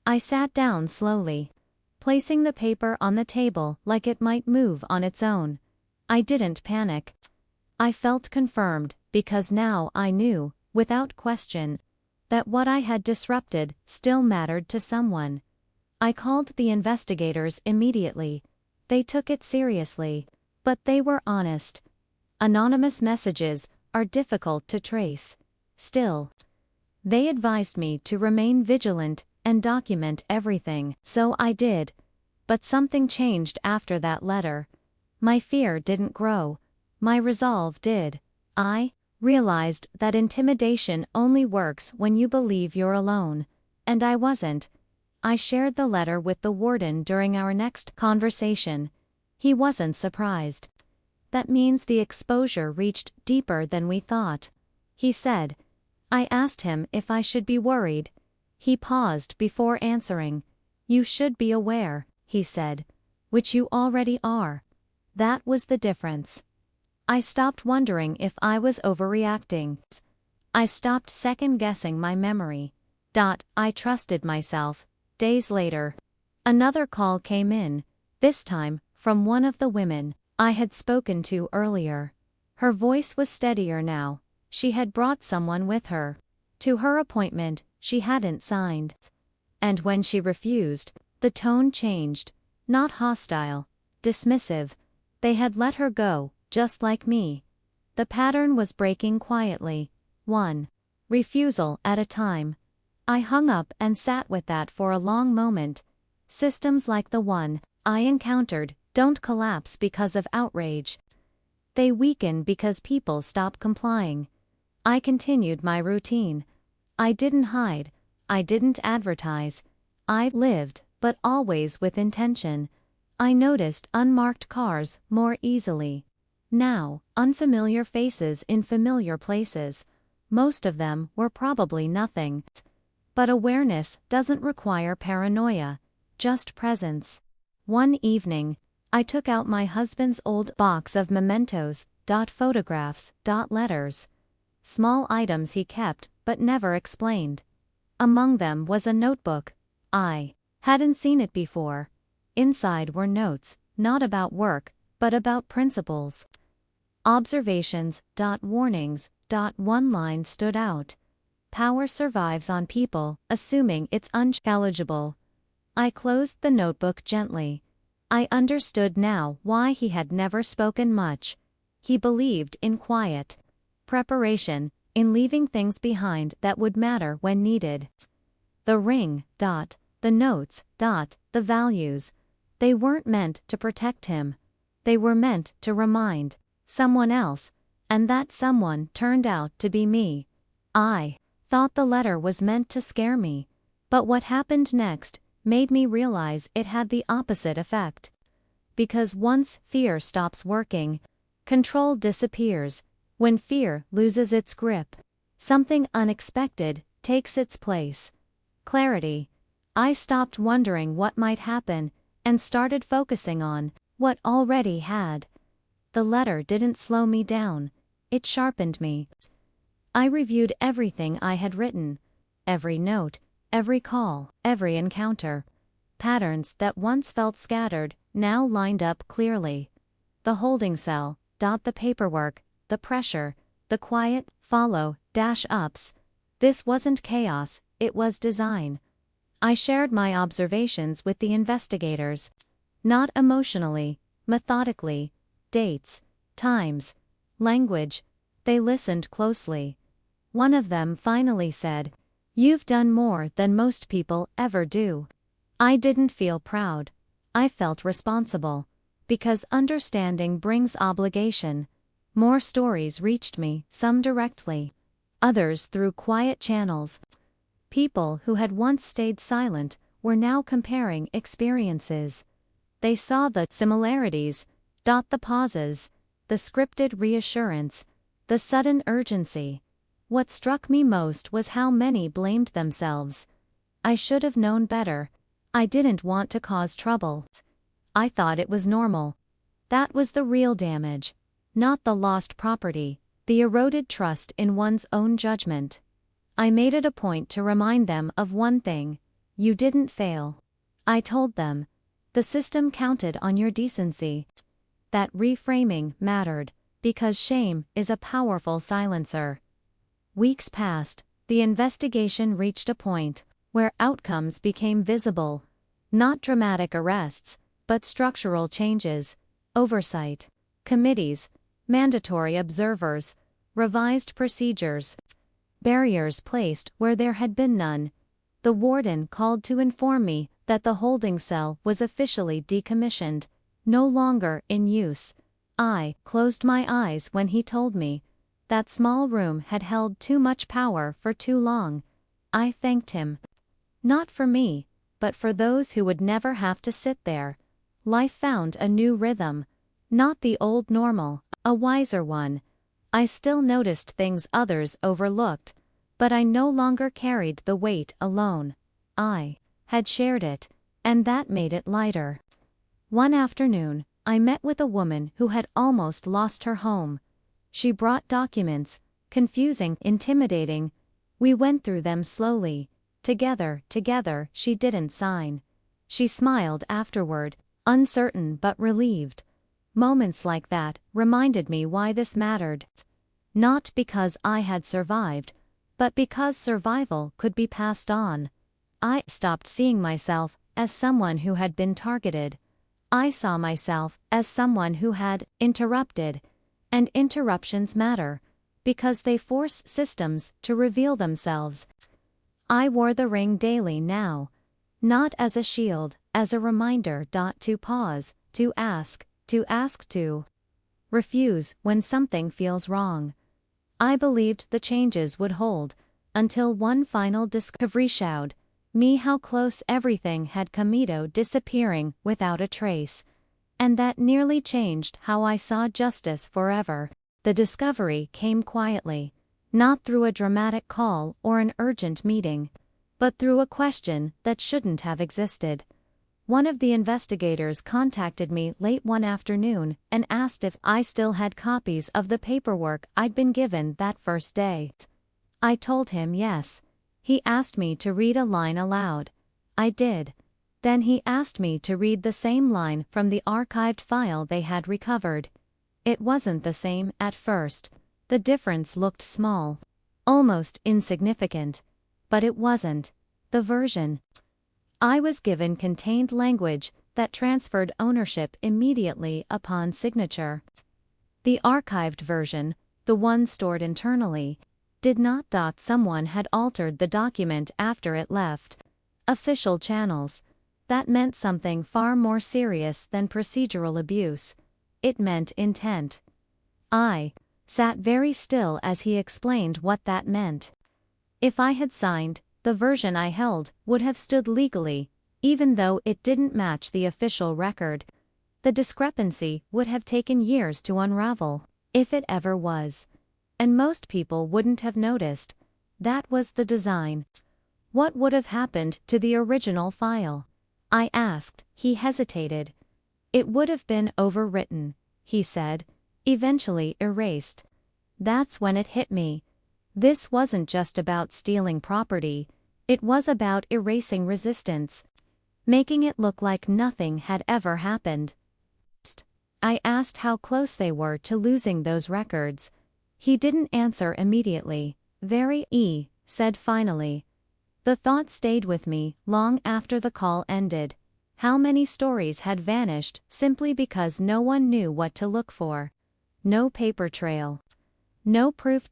I sat down slowly, placing the paper on the table like it might move on its own. I didn't panic. I felt confirmed, because now I knew, without question, that what I had disrupted still mattered to someone. I called the investigators immediately. They took it seriously, but they were honest. Anonymous messages are difficult to trace. Still, they advised me to remain vigilant and document everything, so I did. But something changed after that letter. My fear didn't grow. My resolve did. I realized that intimidation only works when you believe you're alone. And I wasn't. I shared the letter with the warden during our next conversation. He wasn't surprised. That means the exposure reached deeper than we thought, he said. I asked him if I should be worried. He paused before answering. You should be aware, he said. Which you already are. That was the difference. I stopped wondering if I was overreacting. I stopped second-guessing my memory. I trusted myself. Days later, another call came in, this time from one of the women I had spoken to earlier. Her voice was steadier now. She had brought someone with her to her appointment she hadn't signed. And when she refused, the tone changed. Not hostile, dismissive. They had let her go, just like me. The pattern was breaking quietly, one refusal at a time. I hung up and sat with that for a long moment. Systems like the one I encountered don't collapse because of outrage. They weaken because people stop complying. I continued my routine. I didn't hide. I didn't advertise. I lived, but always with intention. I noticed unmarked cars more easily. Now, unfamiliar faces in familiar places. Most of them were probably nothing. But awareness doesn't require paranoia, just presence. One evening, I took out my husband's old box of mementos, photographs, letters. Small items he kept, but never explained. Among them was a notebook. I hadn't seen it before. Inside were notes, not about work, but about principles. Observations, warnings, one line stood out. Power survives on people, assuming it's unchallengeable. I closed the notebook gently. I understood now why he had never spoken much. He believed in quiet preparation, in leaving things behind that would matter when needed. The ring, the notes, the values. They weren't meant to protect him. They were meant to remind someone else, and that someone turned out to be me. I thought the letter was meant to scare me, but what happened next made me realize it had the opposite effect. Because once fear stops working, control disappears. When fear loses its grip, something unexpected takes its place. Clarity. I stopped wondering what might happen and started focusing on what already had. The letter didn't slow me down, it sharpened me. I reviewed everything I had written, every note, every call, every encounter. Patterns that once felt scattered now lined up clearly. The holding cell, the paperwork, the pressure, the quiet, follow-ups. This wasn't chaos, it was design. I shared my observations with the investigators. Not emotionally, methodically. Dates, times, language. They listened closely. One of them finally said, "You've done more than most people ever do." I didn't feel proud. I felt responsible. Because understanding brings obligation. More stories reached me, some directly, others through quiet channels. People who had once stayed silent were now comparing experiences. They saw the similarities, the pauses, the scripted reassurance, the sudden urgency. What struck me most was how many blamed themselves. I should have known better. I didn't want to cause trouble. I thought it was normal. That was the real damage. Not the lost property, the eroded trust in one's own judgment. I made it a point to remind them of one thing. You didn't fail. I told them. The system counted on your decency. That reframing mattered, because shame is a powerful silencer. Weeks passed, the investigation reached a point where outcomes became visible. Not dramatic arrests, but structural changes, oversight, committees, mandatory observers, revised procedures, barriers placed where there had been none. The warden called to inform me that the holding cell was officially decommissioned, no longer in use. I closed my eyes when he told me. That small room had held too much power for too long. I thanked him. Not for me, but for those who would never have to sit there. Life found a new rhythm. Not the old normal, a wiser one. I still noticed things others overlooked, but I no longer carried the weight alone. I had shared it, and that made it lighter. One afternoon, I met with a woman who had almost lost her home. She brought documents, confusing, intimidating. We went through them slowly. Together, she didn't sign. She smiled afterward, uncertain but relieved. Moments like that reminded me why this mattered. Not because I had survived, but because survival could be passed on. I stopped seeing myself as someone who had been targeted. I saw myself as someone who had interrupted. And interruptions matter, because they force systems to reveal themselves. I wore the ring daily now. Not as a shield, as a reminder to pause, to ask, to refuse when something feels wrong. I believed the changes would hold, until one final discovery showed me how close everything had come, disappearing without a trace. And that nearly changed how I saw justice forever. The discovery came quietly, not through a dramatic call or an urgent meeting, but through a question that shouldn't have existed. One of the investigators contacted me late one afternoon and asked if I still had copies of the paperwork I'd been given that first day. I told him yes. He asked me to read a line aloud. I did. Then he asked me to read the same line from the archived file they had recovered. It wasn't the same at first. The difference looked small, almost insignificant. But it wasn't. The version I was given contained language that transferred ownership immediately upon signature. The archived version, the one stored internally, did not. Someone had altered the document after it left official channels. That meant something far more serious than procedural abuse. It meant intent. I sat very still as he explained what that meant. If I had signed, the version I held would have stood legally, even though it didn't match the official record. The discrepancy would have taken years to unravel, if it ever was. And most people wouldn't have noticed. That was the design. What would have happened to the original file? I asked. He hesitated. It would have been overwritten, he said. Eventually erased. That's when it hit me. This wasn't just about stealing property, it was about erasing resistance, making it look like nothing had ever happened. I asked how close they were to losing those records. He didn't answer immediately. Very said finally. The thought stayed with me long after the call ended. How many stories had vanished simply because no one knew what to look for? No paper trail. No proof.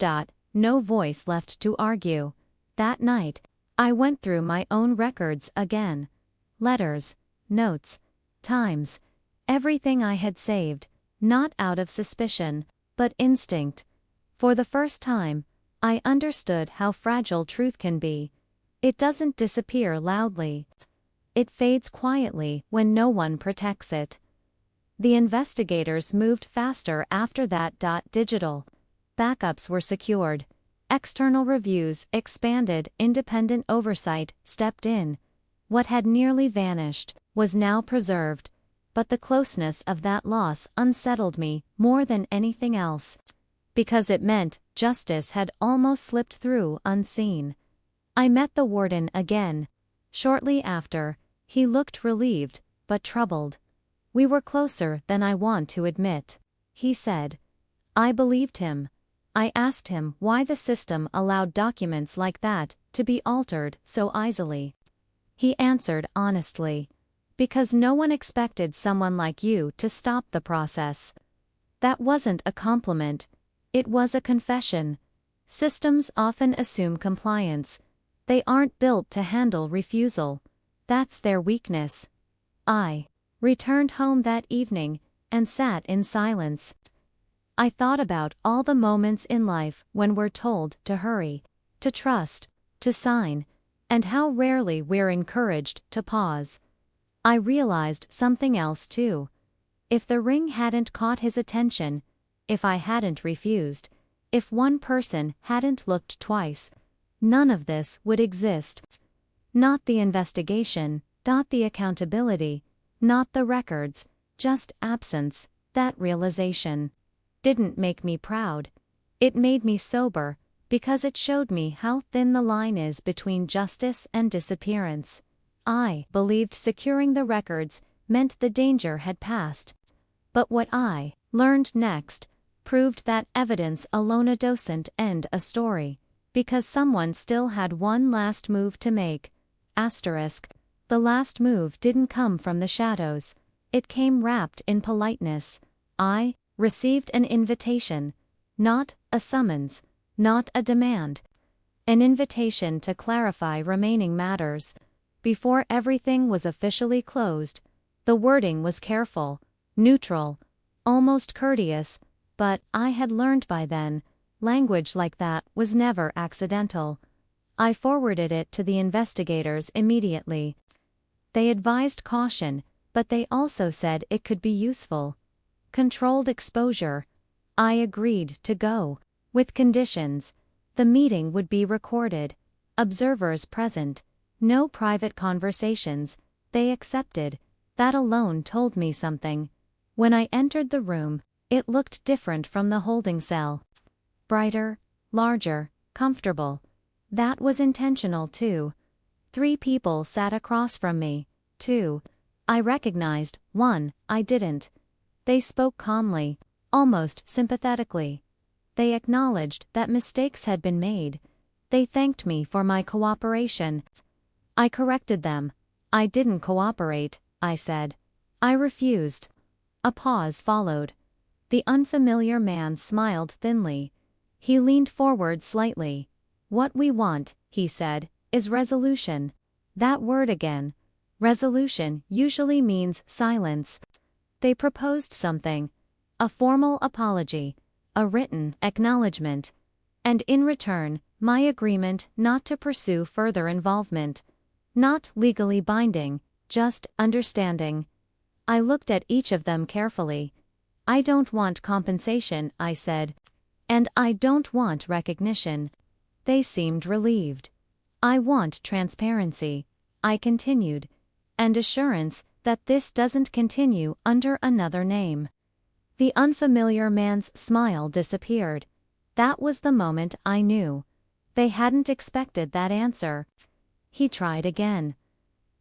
No voice left to argue. That night, I went through my own records again. Letters, notes, times, everything I had saved, not out of suspicion, but instinct. For the first time, I understood how fragile truth can be. It doesn't disappear loudly. It fades quietly when no one protects it. The investigators moved faster after that. Digital backups were secured. External reviews expanded. Independent oversight stepped in. What had nearly vanished was now preserved. But the closeness of that loss unsettled me more than anything else. Because it meant justice had almost slipped through unseen. I met the warden again. Shortly after, he looked relieved, but troubled. We were closer than I want to admit, he said. I believed him. I asked him why the system allowed documents like that to be altered so easily. He answered honestly. Because no one expected someone like you to stop the process. That wasn't a compliment. It was a confession. Systems often assume compliance. They aren't built to handle refusal. That's their weakness. I returned home that evening and sat in silence. I thought about all the moments in life when we're told to hurry, to trust, to sign, and how rarely we're encouraged to pause. I realized something else too. If the ring hadn't caught his attention, if I hadn't refused, if one person hadn't looked twice, none of this would exist. Not the investigation, not the accountability, not the records, just absence. That realization didn't make me proud. It made me sober, because it showed me how thin the line is between justice and disappearance. I believed securing the records meant the danger had passed. But what I learned next proved that evidence alone doesn't end a story, because someone still had one last move to make. Asterisk. The last move didn't come from the shadows. It came wrapped in politeness. I received an invitation, not a summons, not a demand. An invitation to clarify remaining matters. Before everything was officially closed, the wording was careful, neutral, almost courteous, but I had learned by then, language like that was never accidental. I forwarded it to the investigators immediately. They advised caution, but they also said it could be useful. Controlled exposure. I agreed to go. With conditions. The meeting would be recorded. Observers present. No private conversations. They accepted. That alone told me something. When I entered the room, it looked different from the holding cell. Brighter, larger, comfortable. That was intentional too. 3 people sat across from me. 2. I recognized, 1, I didn't. They spoke calmly, almost sympathetically. They acknowledged that mistakes had been made. They thanked me for my cooperation. I corrected them. I didn't cooperate, I said. I refused. A pause followed. The unfamiliar man smiled thinly. He leaned forward slightly. What we want, he said, is resolution. That word again. Resolution usually means silence. They proposed something. A formal apology. A written acknowledgement. And in return, my agreement not to pursue further involvement. Not legally binding, just understanding. I looked at each of them carefully. I don't want compensation, I said. And I don't want recognition. They seemed relieved. I want transparency, I continued, and assurance that this doesn't continue under another name. The unfamiliar man's smile disappeared. That was the moment I knew. They hadn't expected that answer. He tried again.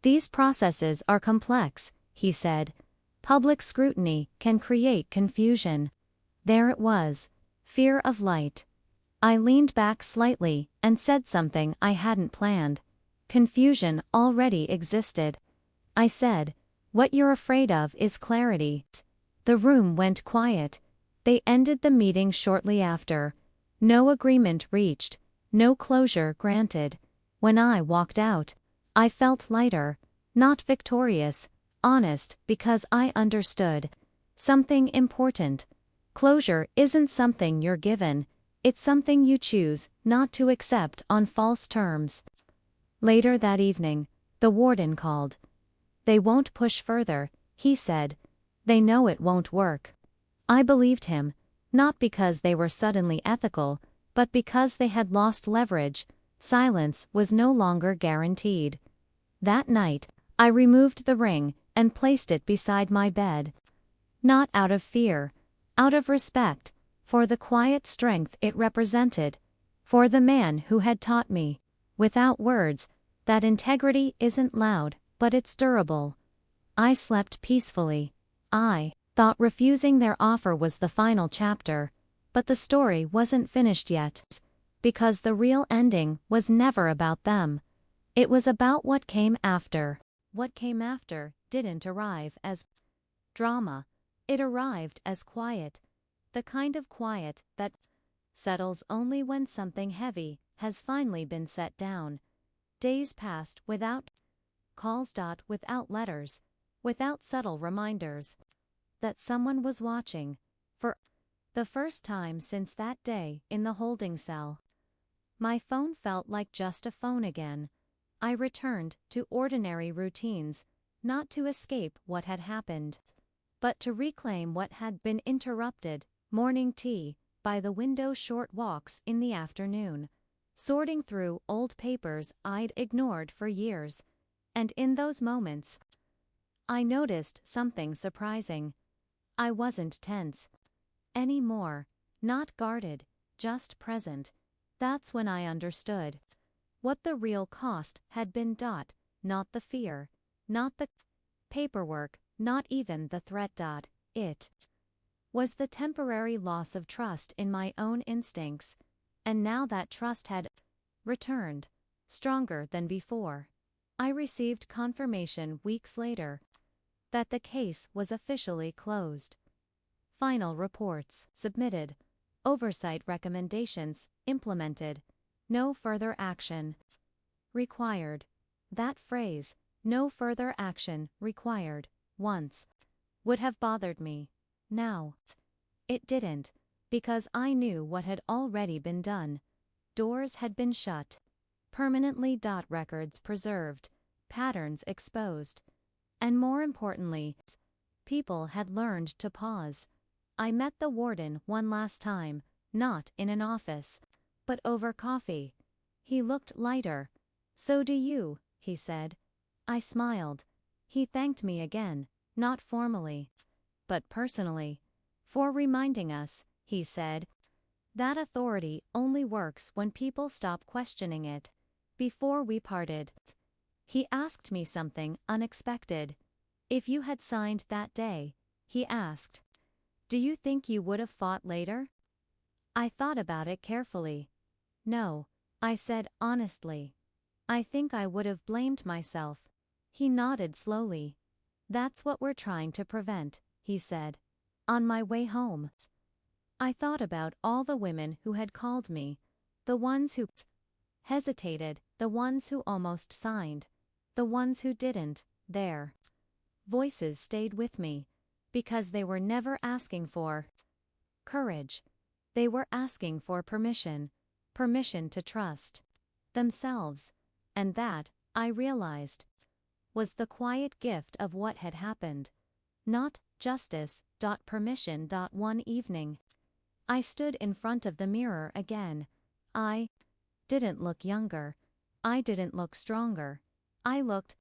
These processes are complex, he said. Public scrutiny can create confusion. There it was. Fear of light. I leaned back slightly and said something I hadn't planned. Confusion already existed. I said, "What you're afraid of is clarity." The room went quiet. They ended the meeting shortly after. No agreement reached, no closure granted. When I walked out, I felt lighter, not victorious, honest, because I understood something important. Closure isn't something you're given, it's something you choose not to accept on false terms. Later that evening, the warden called. "They won't push further," he said. "They know it won't work." I believed him, not because they were suddenly ethical, but because they had lost leverage. Silence was no longer guaranteed. That night, I removed the ring and placed it beside my bed. Not out of fear, out of respect, for the quiet strength it represented, for the man who had taught me, without words, that integrity isn't loud, but it's durable. I slept peacefully. I thought refusing their offer was the final chapter, but the story wasn't finished yet, because the real ending was never about them. It was about what came after. What came after didn't arrive as drama. It arrived as quiet, the kind of quiet that settles only when something heavy has finally been set down. Days passed without calls, without letters, without subtle reminders that someone was watching. For the first time since that day in the holding cell, my phone felt like just a phone again. I returned to ordinary routines, not to escape what had happened, but to reclaim what had been interrupted: morning tea by the window, short walks in the afternoon, sorting through old papers I'd ignored for years. And in those moments, I noticed something surprising. I wasn't tense anymore, not guarded, just present. That's when I understood what the real cost had been. Not the fear, not the paperwork, not even the threat. It was the temporary loss of trust in my own instincts, and now that trust had returned, stronger than before. I received confirmation weeks later that the case was officially closed. Final reports submitted. Oversight recommendations implemented. No further action required. That phrase, "no further action required," once would have bothered me. Now, it didn't, because I knew what had already been done. Doors had been shut, permanently. Records preserved, patterns exposed, and more importantly, people had learned to pause. I met the warden one last time, not in an office, but over coffee. He looked lighter. "So do you," he said. I smiled. He thanked me again, not formally, but personally, for reminding us, he said, that authority only works when people stop questioning it. Before we parted, he asked me something unexpected. "If you had signed that day," he asked, "do you think you would have fought later?" I thought about it carefully. "No," I said honestly. "I think I would have blamed myself." He nodded slowly. "That's what we're trying to prevent," he said. On my way home, I thought about all the women who had called me, the ones who hesitated, the ones who almost signed, the ones who didn't. Their voices stayed with me, because they were never asking for courage. They were asking for permission, permission to trust themselves, and that, I realized, was the quiet gift of what had happened. not justice. Permission. One evening, I stood in front of the mirror again. I didn't look younger. I didn't look stronger. I looked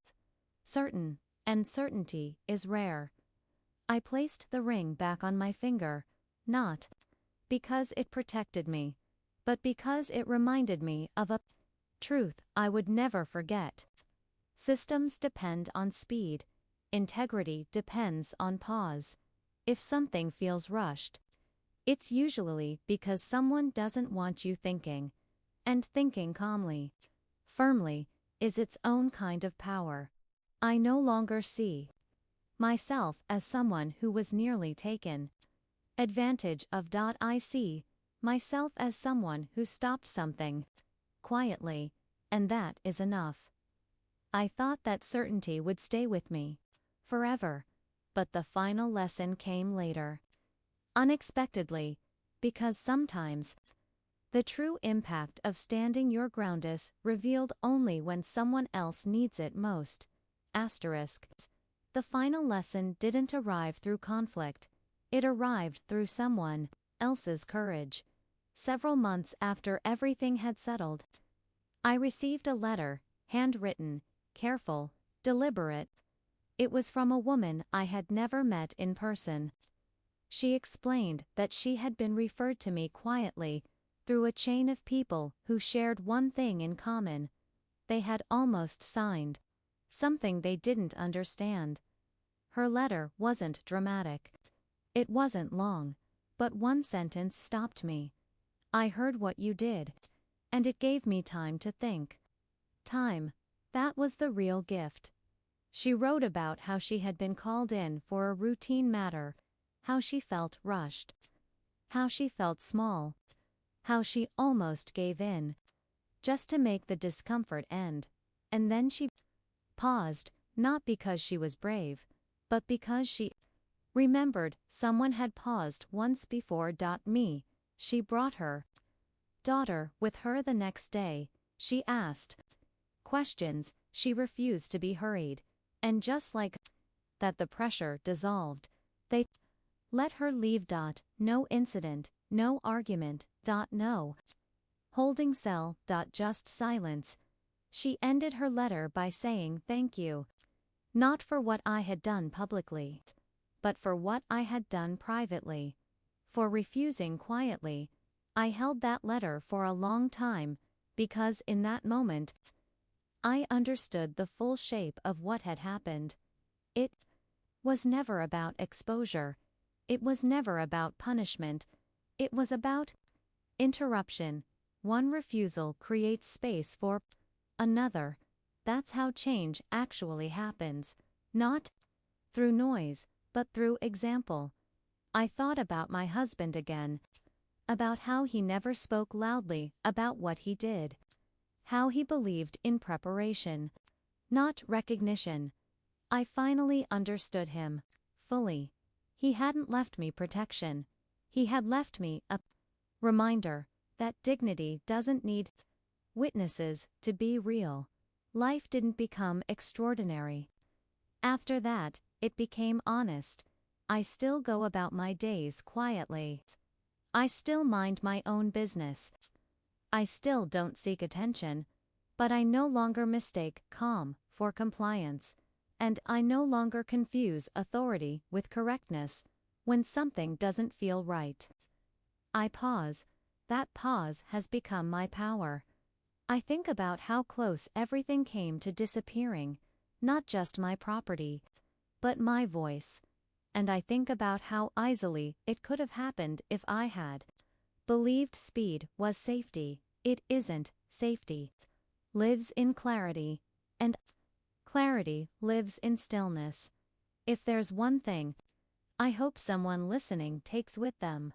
certain, and certainty is rare. I placed the ring back on my finger, not because it protected me, but because it reminded me of a truth I would never forget. Systems depend on speed. Integrity depends on pause. If something feels rushed, it's usually because someone doesn't want you thinking. And thinking calmly, firmly, is its own kind of power. I no longer see myself as someone who was nearly taken advantage of. I see myself as someone who stopped something quietly, and that is enough. I thought that certainty would stay with me forever, but the final lesson came later. Unexpectedly, because sometimes the true impact of standing your ground is revealed only when someone else needs it most. Asterisk. The final lesson didn't arrive through conflict. It arrived through someone else's courage. Several months after everything had settled, I received a letter, handwritten, careful, deliberate. It was from a woman I had never met in person. She explained that she had been referred to me quietly through a chain of people who shared one thing in common. They had almost signed something they didn't understand. Her letter wasn't dramatic. It wasn't long, but one sentence stopped me. I heard what you did, and it gave me time to think. Time. That was the real gift. She wrote about how she had been called in for a routine matter, how she felt rushed, how she felt small, how she almost gave in, just to make the discomfort end. And then she paused, not because she was brave, but because she remembered someone had paused once before. Me. She brought her daughter with her the next day. She asked questions. She refused to be hurried. And just like that, the pressure dissolved. They let her leave. No incident, no argument. No holding cell. Just silence. She ended her letter by saying thank you. Not for what I had done publicly, but for what I had done privately. For refusing quietly. I held that letter for a long time, because in that moment, I understood the full shape of what had happened. It was never about exposure. It was never about punishment. It was about interruption. One refusal creates space for another. That's how change actually happens. Not through noise, but through example. I thought about my husband again. About how he never spoke loudly about what he did. How he believed in preparation, not recognition. I finally understood him fully. He hadn't left me protection. He had left me a reminder that dignity doesn't need witnesses to be real. Life didn't become extraordinary. After that, it became honest. I still go about my days quietly. I still mind my own business. I still don't seek attention, but I no longer mistake calm for compliance, and I no longer confuse authority with correctness when something doesn't feel right. I pause. That pause has become my power. I think about how close everything came to disappearing, not just my property, but my voice. And I think about how easily it could have happened if I had believed speed was safety. It isn't. Safety lives in clarity, and clarity lives in stillness. If there's one thing I hope someone listening takes with them,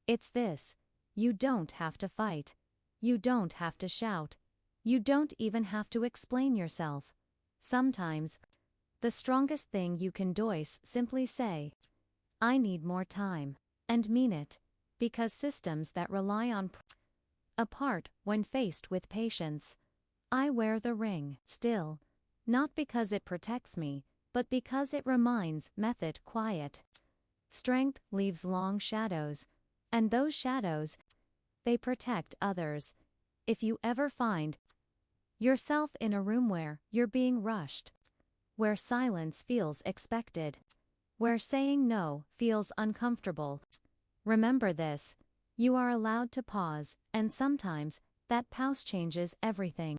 it's this: you don't have to fight. You don't have to shout. You don't even have to explain yourself. Sometimes, the strongest thing you can do is simply say, I need more time, and mean it, because systems that rely on apart when faced with patience. I wear the ring still, not because it protects me, but because it reminds method quiet. Strength leaves long shadows, and those shadows, they protect others. If you ever find yourself in a room where you're being rushed, where silence feels expected, where saying no feels uncomfortable, remember this: you are allowed to pause, and sometimes that pause changes everything.